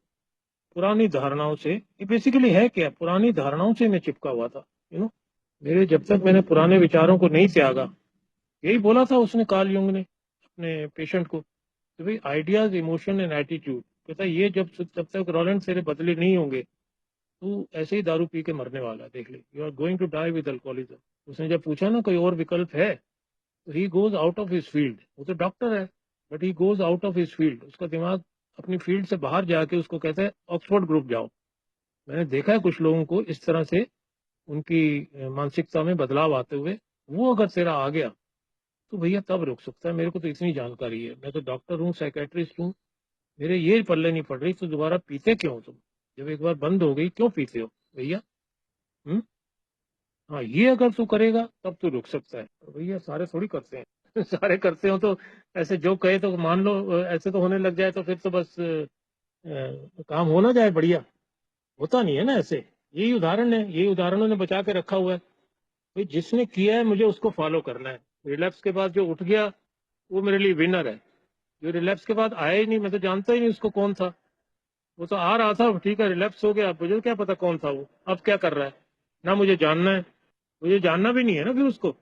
पुरानी धारणाओं से, ये बेसिकली है क्या, पुरानी धारणाओं से मैं चिपका हुआ था, मेरे जब तक मैंने पुराने विचारों को नहीं त्यागा, यही बोला था उसने, कार्ल युंग ने अपने पेशेंट को, तो भाई आइडियाज, इमोशन एंड एटीट्यूड, कहता है ये जब तक रोलेंट तेरे बदले नहीं होंगे, तू ऐसे ही दारू पी के मरने वाला है, देख ले, you are going to die with alcoholism. उसने जब पूछा ना कोई और विकल्प है, तो he goes out of his field, वो तो डॉक्टर है, but he goes out of his field, उसका दिमाग अपनी फील्ड से बाहर जाके उसको कहता है ऑक्सफोर्ड ग्रुप जाओ। मैंने देखा है कुछ लोगों को इस तरह से उनकी मानसिकता में बदलाव आते हुए, वो अगर तेरा आ गया तो भैया तब रुक सकता है। मेरे को तो इतनी जानकारी है, मैं तो डॉक्टर हूँ, साइकेट्रिस्ट हूँ, मेरे ये पल्ले नहीं पड़ रही, तो दोबारा पीते क्यों तुम, जब एक बार बंद हो गई क्यों पीते हो भैया। हम्म। हाँ, ये अगर तू करेगा तब तू रुक सकता है। तो भैया सारे थोड़ी करते हैं सारे करते हो तो ऐसे जो कहे तो मान लो, ऐसे तो होने लग जाए तो फिर तो बस काम हो ना जाए बढ़िया, होता नहीं है ना ऐसे। यही उदाहरण है, यही उदाहरणों ने बचा के रखा हुआ है। भाई जिसने किया है मुझे उसको फॉलो करना है। रिलैप्स के बाद जो उठ गया वो मेरे लिए विनर है, जो रिलैप्स के बाद आया ही नहीं, मैं तो जानता ही नहीं उसको कौन था। वो तो आ रहा था, ठीक है, रिलैप्स हो गया, मुझे क्या पता कौन था वो, अब क्या कर रहा है, ना मुझे जानना है, मुझे जानना भी नहीं है ना फिर उसको।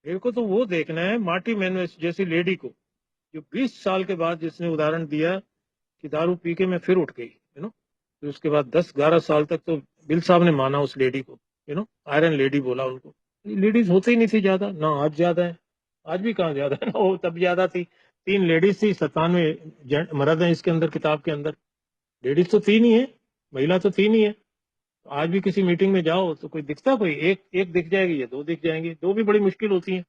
मेरे को तो वो देखना है मार्टी मैनुएस जैसी लेडी को, जो 20 साल के बाद, जिसने उदाहरण दिया कि दारू पी के मैं फिर उठ गई, फिर उसके बाद 10-11 साल तक तो बिल साहब ने माना उस लेडी को, आयरन लेडी बोला उनको। लेडीज होते ही नहीं थी ज्यादा ना, आज ज्यादा है। आज भी कहाँ ज्यादा है ना, वो तब ज्यादा थी। 3 लेडीज थी, 97 मर्द है इसके अंदर, किताब के अंदर। लेडीज तो 3 ही है, महिला तो 3 ही है। आज भी किसी मीटिंग में जाओ तो कोई दिखता, कोई एक एक दिख जाएगी या 2 दिख जाएंगी, 2 भी बड़ी मुश्किल होती है,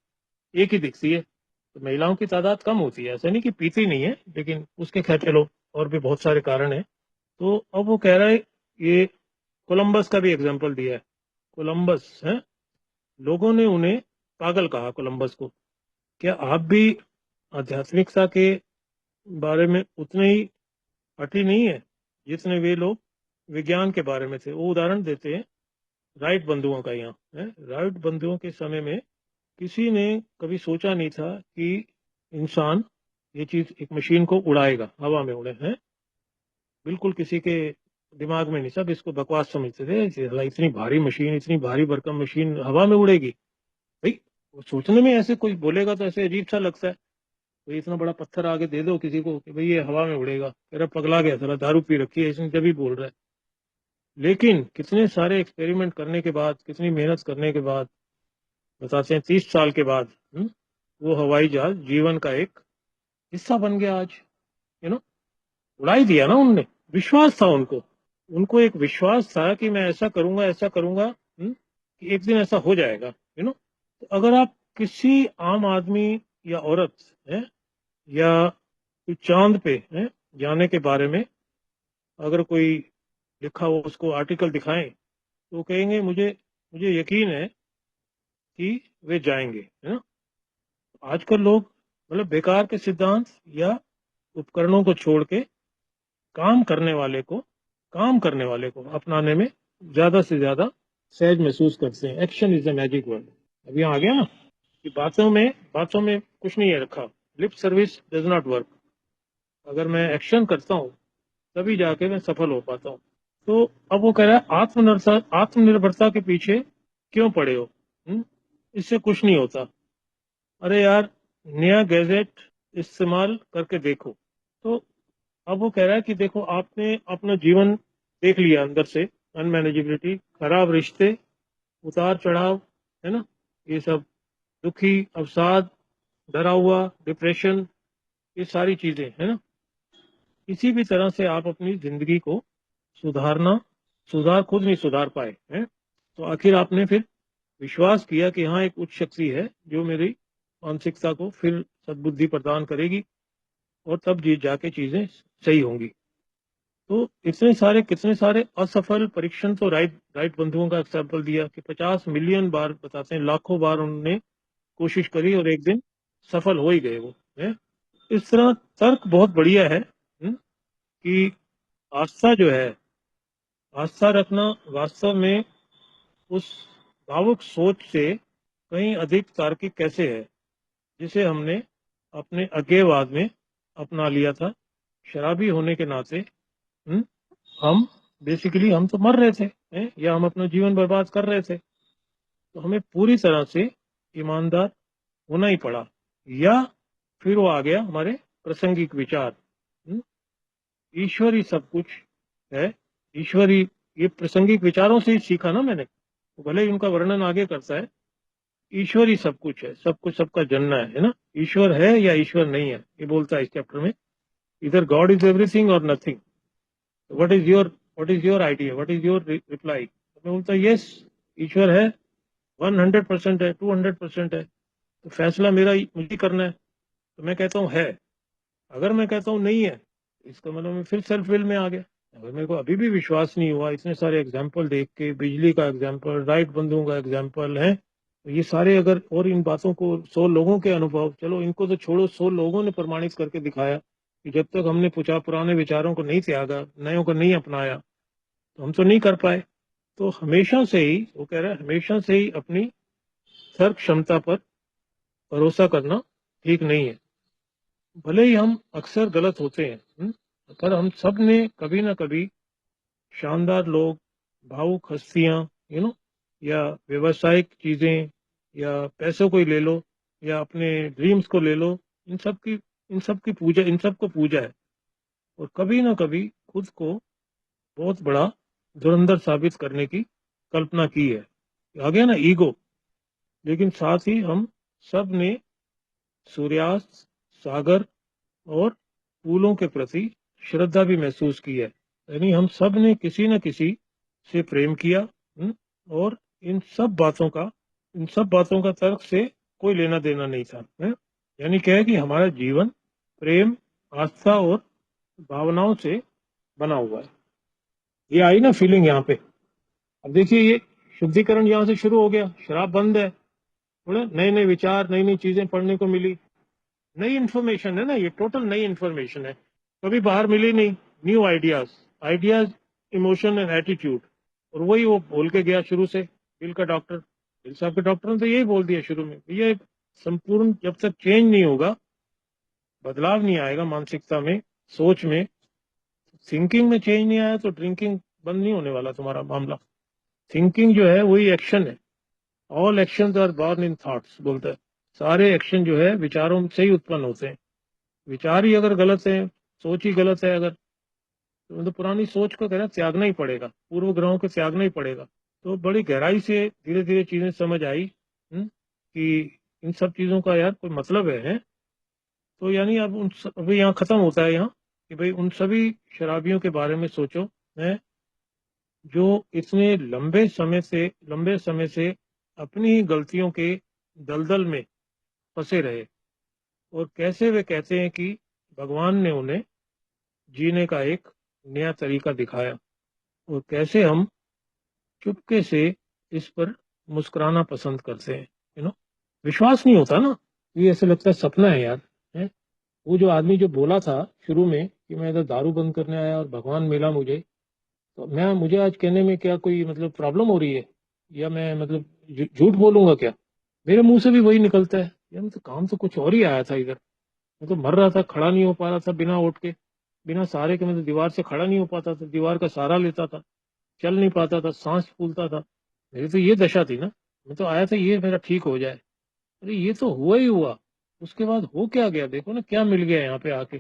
एक ही दिखती है। तो महिलाओं की तादाद कम होती है, ऐसा नहीं कि पीती नहीं है, लेकिन उसके खैर चलो, और भी बहुत सारे कारण है। तो अब वो कह रहा है, ये कोलंबस का भी एग्जाम्पल दिया है। कोलंबस है, लोगों ने उन्हें पागल कहा, कोलंबस को। क्या आप भी आध्यात्मिकता के बारे में उतने ही हठी नहीं है जितने वे लोग विज्ञान के बारे में थे? वो उदाहरण देते हैं राइट बंधुओं का। यहाँ है, राइट बंधुओं के समय में किसी ने कभी सोचा नहीं था कि इंसान ये चीज, एक मशीन को उड़ाएगा, हवा में उड़े हैं। बिल्कुल किसी के दिमाग में नहीं, सब इसको बकवास समझते थे, इतनी भारी मशीन, इतनी भारी भरकम मशीन हवा में उड़ेगी। भाई वो सोचने में ऐसे कोई बोलेगा तो ऐसे अजीब सा लगता है। तो इतना बड़ा पत्थर आगे दे दो किसी को कि भाई ये हवा में उड़ेगा, तेरा पगला गया, साला दारू पी रखी है इसने जब बोल रहा है। लेकिन कितने सारे एक्सपेरिमेंट करने के बाद, कितनी मेहनत करने के बाद, बताते हैं 30 साल के बाद, वो हवाई जहाज जीवन का एक हिस्सा बन गया आज। यू नो उड़ा ही दिया ना उनने। विश्वास था उनको, उनको एक विश्वास था कि मैं ऐसा करूंगा, ऐसा करूंगा, कि एक दिन ऐसा हो जाएगा। तो अगर आप किसी आम आदमी या औरत है, या कोई चांद पे है जाने के बारे में अगर कोई लिखा हो, उसको आर्टिकल दिखाएं, तो वो कहेंगे मुझे मुझे यकीन है कि वे जाएंगे, है ना। आजकल लोग मतलब बेकार के सिद्धांत या उपकरणों को छोड़ के काम करने वाले को अपनाने में ज्यादा से ज्यादा सहज महसूस करते हैं। Action is the magic word. अब यहाँ आ गया ना कि बातों में कुछ नहीं है रखा। Lip service does not work. अगर मैं एक्शन करता हूँ तभी जाके मैं सफल हो पाता हूँ। तो अब वो कह रहा है आत्मनिर्भरता के पीछे क्यों पड़े हो? इससे कुछ नहीं होता। अरे यार, नया गैजेट इस्तेमाल करके देखो। तो अब वो कह रहा है कि देखो, आपने अपना जीवन देख लिया अंदर से, अनमैनेजेबिलिटी, खराब रिश्ते, उतार चढ़ाव, है ना, ये सब, दुखी, अवसाद, डरा हुआ, डिप्रेशन, ये सारी चीजें, है ना। किसी भी तरह से आप अपनी जिंदगी को खुद नहीं सुधार पाए हैं। तो आखिर आपने फिर विश्वास किया कि हाँ, एक उच्च शक्ति है जो मेरी मानसिकता को फिर सद्बुद्धि प्रदान करेगी, और तब जी जाके चीजें सही होंगी। तो कितने सारे असफल परीक्षण, तो राइट बंधुओं का एग्जाम्पल दिया कि 50 मिलियन बार, बताते हैं लाखों बार उन्होंने कोशिश करी और एक दिन सफल हो ही गए वो, है। इस तरह तर्क बहुत बढ़िया है, कि आस्था जो है, आस्था रखना वास्तव में उस भावुक सोच से कहीं अधिक तार्किक कैसे है, जिसे हमने अपने अज्ञेयवाद में अपना लिया था। शराबी होने के नाते, हम हम तो मर रहे थे, या हम अपना जीवन बर्बाद कर रहे थे। तो हमें पूरी तरह से ईमानदार होना ही पड़ा। या फिर वो आ गया हमारे प्रासंगिक विचार, ईश्वर ही सब कुछ है, ईश्वर ही, ये प्रासंगिक विचारों से ही सीखा ना मैंने। तो भले ही उनका वर्णन आगे करता है, ईश्वर ही सब कुछ है, सब कुछ सबका जानना है ना। ईश्वर है या ईश्वर नहीं है, ये बोलता है इस चैप्टर में। इधर गॉड इज एवरीथिंग और nothing. What is your idea, what is your reply? मैं बोलता यस, ईश्वर है, 100% है, 200% है। तो फैसला मुझे करना है। तो मैं कहता हूँ है। अगर मैं कहता हूँ नहीं है, इसका मतलब मैं फिर सेल्फ विल में आ गया। अगर मेरे को अभी भी विश्वास नहीं हुआ, इतने सारे एग्जाम्पल देख के, बिजली का एग्जाम्पल, राइट बंधुओं का एग्जाम्पल है, तो ये सारे अगर, और इन बातों को 100 लोगों के अनुभव, चलो इनको तो छोड़ो, 100 लोगों ने प्रमाणित करके दिखाया कि जब तक हमने पुराने विचारों को नहीं त्यागा, नयों को नहीं अपनाया, तो हम तो नहीं कर पाए। तो हमेशा से ही वो कह रहा है, हमेशा से ही अपनी तर्क क्षमता पर भरोसा करना ठीक नहीं है। भले ही हम अक्सर गलत होते हैं, पर हम सब ने कभी ना कभी शानदार लोग, भावुक हस्तियां, या व्यवसायिक चीजें, या पैसों को ही ले लो, या अपने ड्रीम्स को ले लो, इन सब की पूजा, इन सब को पूजा है। और कभी ना कभी खुद को बहुत बड़ा धुरंधर साबित करने की कल्पना की है। आ गया ना ईगो। लेकिन साथ ही हम सब ने सूर्यास्त, सागर और फूलों के प्रति श्रद्धा भी महसूस की है। यानी हम सब ने किसी न किसी से प्रेम किया। और इन सब बातों का तर्क से कोई लेना देना नहीं था। यानी क्या है कि हमारा जीवन प्रेम, आस्था और भावनाओं से बना हुआ है। ये आई ना फीलिंग यहाँ पे। अब देखिए, ये शुद्धिकरण यहाँ से शुरू हो गया। शराब बंद है, थोड़े नए नए विचार, नई नई चीजें पढ़ने को मिली, नई इंफॉर्मेशन है ना, ये टोटल नई इंफॉर्मेशन है, कभी बाहर मिली नहीं। New ideas, ideas, emotion and attitude. और वही वो बोल के गया शुरू से, दिल का डॉक्टर, दिल साहब के डॉक्टर ने तो यही बोल दिया शुरू में, ये संपूर्ण जब तक चेंज नहीं होगा, बदलाव नहीं आएगा मानसिकता में, सोच में, थिंकिंग में चेंज नहीं आया तो ड्रिंकिंग बंद नहीं होने वाला तुम्हारा मामला। थिंकिंग जो है वही एक्शन है। All actions are born in thoughts बोलता है। सारे एक्शन जो है विचारों से ही उत्पन्न होते हैं। विचार ही अगर गलत है, सोच ही गलत है अगर, तो मतलब पुरानी सोच को कहना त्यागना ही पड़ेगा, पूर्व ग्रहों को त्यागना ही पड़ेगा। तो बड़ी गहराई से धीरे धीरे चीजें समझ आई कि इन सब चीजों का यार कोई मतलब है। तो यानी अब अभी यहाँ खत्म होता है यहाँ कि भाई उन सभी शराबियों के बारे में सोचो है, जो इतने लंबे समय से अपनी ही गलतियों के दलदल में फंसे रहे, और कैसे वे कहते हैं कि भगवान ने उन्हें जीने का एक नया तरीका दिखाया, और कैसे हम चुपके से इस पर मुस्कुराना पसंद करते हैं। विश्वास नहीं होता ना, ये ऐसे लगता है सपना है यार। है वो जो आदमी जो बोला था शुरू में कि मैं इधर दारू बंद करने आया और भगवान मिला मुझे, तो मैं मुझे आज कहने में क्या कोई मतलब प्रॉब्लम हो रही है, या मैं मतलब झूठ बोलूंगा क्या? मेरे मुंह से भी वही निकलता है यार, मैं तो काम तो कुछ और ही आया था इधर। मैं तो मर रहा था, खड़ा नहीं हो पा रहा था बिना उठ के, बिना सहारे के। मैं तो दीवार से खड़ा नहीं हो पाता था, दीवार का सहारा लेता था, चल नहीं पाता था, सांस फूलता था। मेरी तो ये दशा थी ना। मैं तो आया था ये मेरा ठीक हो जाए। अरे ये तो हुआ ही हुआ। उसके बाद हो क्या गया, देखो ना क्या मिल गया यहाँ पे आके।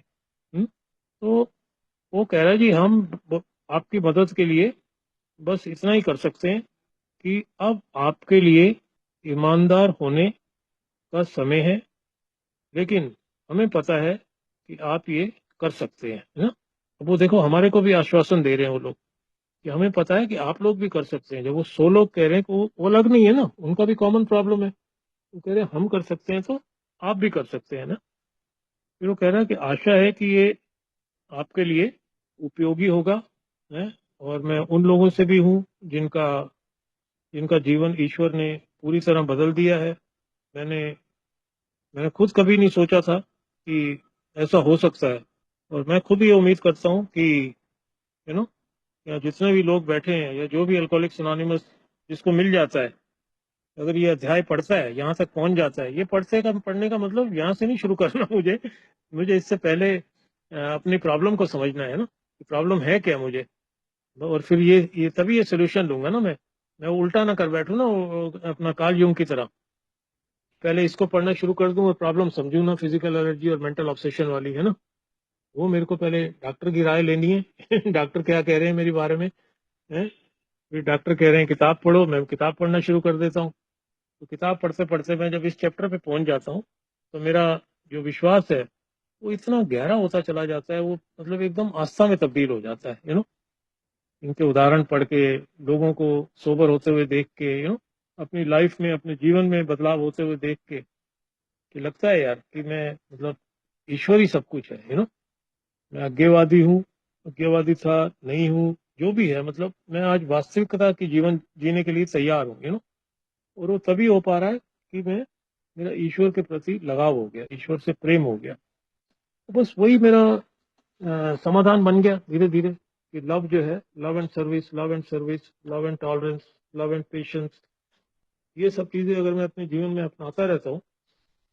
तो वो कह रहा है जी हम आपकी मदद के लिए बस इतना ही कर सकते हैं कि अब आपके लिए ईमानदार होने का समय है। लेकिन हमें पता है कि आप ये कर सकते हैं, है ना। अब वो देखो हमारे को भी आश्वासन दे रहे हैं वो लोग कि हमें पता है कि आप लोग भी कर सकते हैं। जब वो 100 लोग कह रहे हैं कि वो अलग नहीं है ना, उनका भी कॉमन प्रॉब्लम है। वो कह रहे हैं हम कर सकते हैं, तो आप भी कर सकते हैं ना। फिर वो कह रहा है कि आशा है कि ये आपके लिए उपयोगी होगा। है और मैं उन लोगों से भी हूँ जिनका जिनका जीवन ईश्वर ने पूरी तरह बदल दिया है। मैंने मैंने खुद कभी नहीं सोचा था कि ऐसा हो सकता है। और मैं खुद ये उम्मीद करता हूँ कि यू नो या जितने भी लोग बैठे हैं, या जो भी अल्कोहलिक्स अनोनिमस जिसको मिल जाता है, अगर ये अध्याय पढ़ता है, यहाँ तक पहुंच जाता है, ये पढ़ने का मतलब यहाँ से नहीं शुरू करना मुझे। मुझे इससे पहले अपनी प्रॉब्लम को समझना है ना, प्रॉब्लम है क्या मुझे। और फिर ये तभी ये सोल्यूशन लूंगा ना मैं उल्टा ना कर बैठू ना, अपना कार्ल यूंग की तरह पहले इसको पढ़ना शुरू कर दूं और प्रॉब्लम समझू ना, फिजिकल एलर्जी और मेंटल ऑब्सेशन वाली, है ना। वो मेरे को पहले डॉक्टर की राय लेनी है। डॉक्टर क्या कह रहे हैं मेरे बारे में, है। फिर डॉक्टर कह रहे हैं किताब पढ़ो, मैं किताब पढ़ना शुरू कर देता हूँ। तो किताब पढ़ते पढ़ते मैं जब इस चैप्टर पे पहुंच जाता हूँ, तो मेरा जो विश्वास है वो इतना गहरा होता चला जाता है, वो मतलब एकदम आस्था में तब्दील हो जाता है। इनके उदाहरण पढ़ के, लोगों को सोबर होते हुए देख के, अपनी लाइफ में, अपने जीवन में बदलाव होते हुए देख के, कि लगता है यार कि मैं मतलब ईश्वर ही सब कुछ है। मैं आज्ञावादी हूँ, आज्ञावादी था, नहीं हूँ, जो भी है, मतलब मैं आज वास्तविकता की जीवन जीने के लिए तैयार हूँ। और वो तभी हो पा रहा है कि मेरा ईश्वर के प्रति लगाव हो गया, ईश्वर से प्रेम हो गया। तो बस वही मेरा समाधान बन गया धीरे धीरे, कि लव जो है, love and service, love and service, love and tolerance, love and patience, ये सब चीजें अगर मैं अपने जीवन में अपनाता रहता हूँ,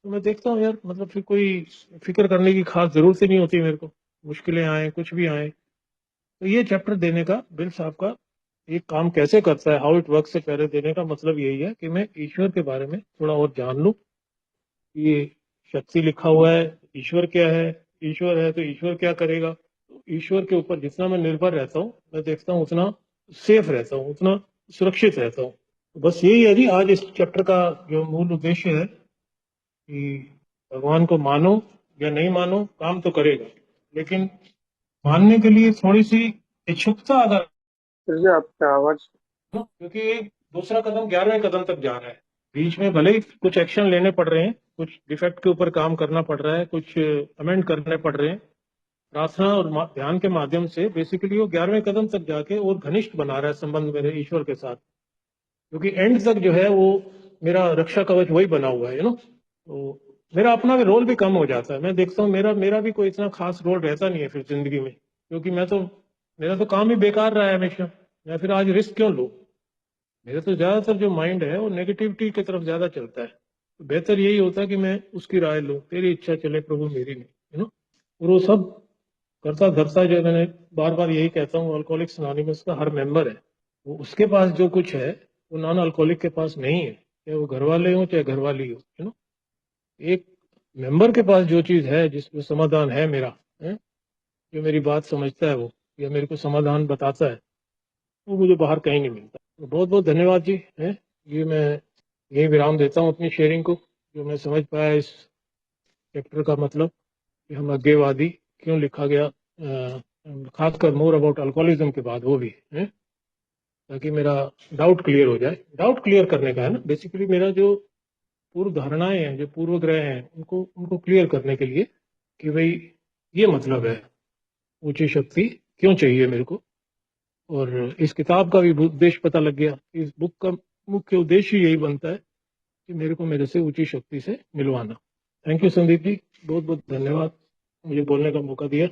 तो मैं देखता हूँ यार, मतलब फिर कोई फिक्र करने की खास जरूरत ही नहीं होती मेरे को। मुश्किलें आए, कुछ भी आए, तो ये चैप्टर देने का, बिल साहब का एक काम कैसे करता है, हाउ इट वर्क, से पहले देने का मतलब यही है कि मैं ईश्वर के बारे में थोड़ा और जान लूं। ये शक्ति लिखा हुआ है, ईश्वर क्या है, ईश्वर है तो ईश्वर क्या करेगा। ईश्वर के ऊपर जितना मैं निर्भर रहता हूँ, मैं देखता हूँ उतना सेफ रहता हूँ, उतना सुरक्षित रहता हूँ। बस यही है जी आज इस चैप्टर का जो मूल उद्देश्य है कि भगवान को मानो या नहीं मानो, काम तो करेगा, लेकिन मानने के लिए थोड़ी सी इच्छुकता अगर, फिर आपका आवाज क्योंकि दूसरा कदम 11वें कदम तक जा रहा है। बीच में भले ही कुछ एक्शन लेने पड़ रहे हैं, कुछ डिफेक्ट के ऊपर काम करना पड़ रहा है, कुछ अमेंड करने पड़ रहे हैं, प्रार्थना और ध्यान के माध्यम से बेसिकली वो 11वें कदम तक जाके और घनिष्ठ बना रहा है संबंध मेरे ईश्वर के साथ, क्योंकि एंड तक जो है वो मेरा रक्षा कवच वही बना हुआ है, तो मेरा अपना भी रोल भी कम हो जाता है। मैं देखता हूँ मेरा मेरा भी कोई इतना खास रोल रहता नहीं है फिर जिंदगी में, क्योंकि मेरा तो काम ही बेकार रहा है हमेशा। मैं फिर आज रिस्क क्यों लूँ? मेरा तो ज्यादातर जो माइंड है वो नेगेटिविटी की तरफ ज्यादा चलता है। तो बेहतर यही होता है कि मैं उसकी राय लूँ, तेरी इच्छा चले प्रभु मेरी नहीं, और वो सब करता धरता जो मैंने बार बार यही कहता हूँ, अल्कोहलिक्स अनोनिमस का हर मेंबर है, वो उसके पास जो कुछ है वो नॉन अल्कोहलिक के पास नहीं है, चाहे वो घर वाले हो चाहे घरवाली हो, एक मेंबर के पास जो चीज है जिसमें समाधान है मेरा, जो मेरी बात समझता है वो या मेरे को समाधान बताता है, वो मुझे बाहर कहीं नहीं मिलता। तो बहुत बहुत धन्यवाद जी। ये मैं यही विराम देता हूँ अपनी शेयरिंग को, जो मैं समझ पाया इस चैप्टर का मतलब कि हम अज्ञेयवादी क्यों लिखा गया, खासकर मोर अबाउट अल्कोहलिज्म के बाद वो भी है, ताकि मेरा डाउट क्लियर हो जाए। डाउट क्लियर करने का है ना बेसिकली, मेरा जो पूर्व धारणाएं हैं, जो पूर्वग्रह हैं, उनको उनको क्लियर करने के लिए कि भाई ये मतलब है ऊंची शक्ति क्यों चाहिए मेरे को। और इस किताब का भी उद्देश्य पता लग गया। इस बुक का मुख्य उद्देश्य यही बनता है कि मेरे को मेरे से ऊंची शक्ति से मिलवाना। थैंक यू संदीप जी, बहुत बहुत धन्यवाद मुझे बोलने का मौका दिया।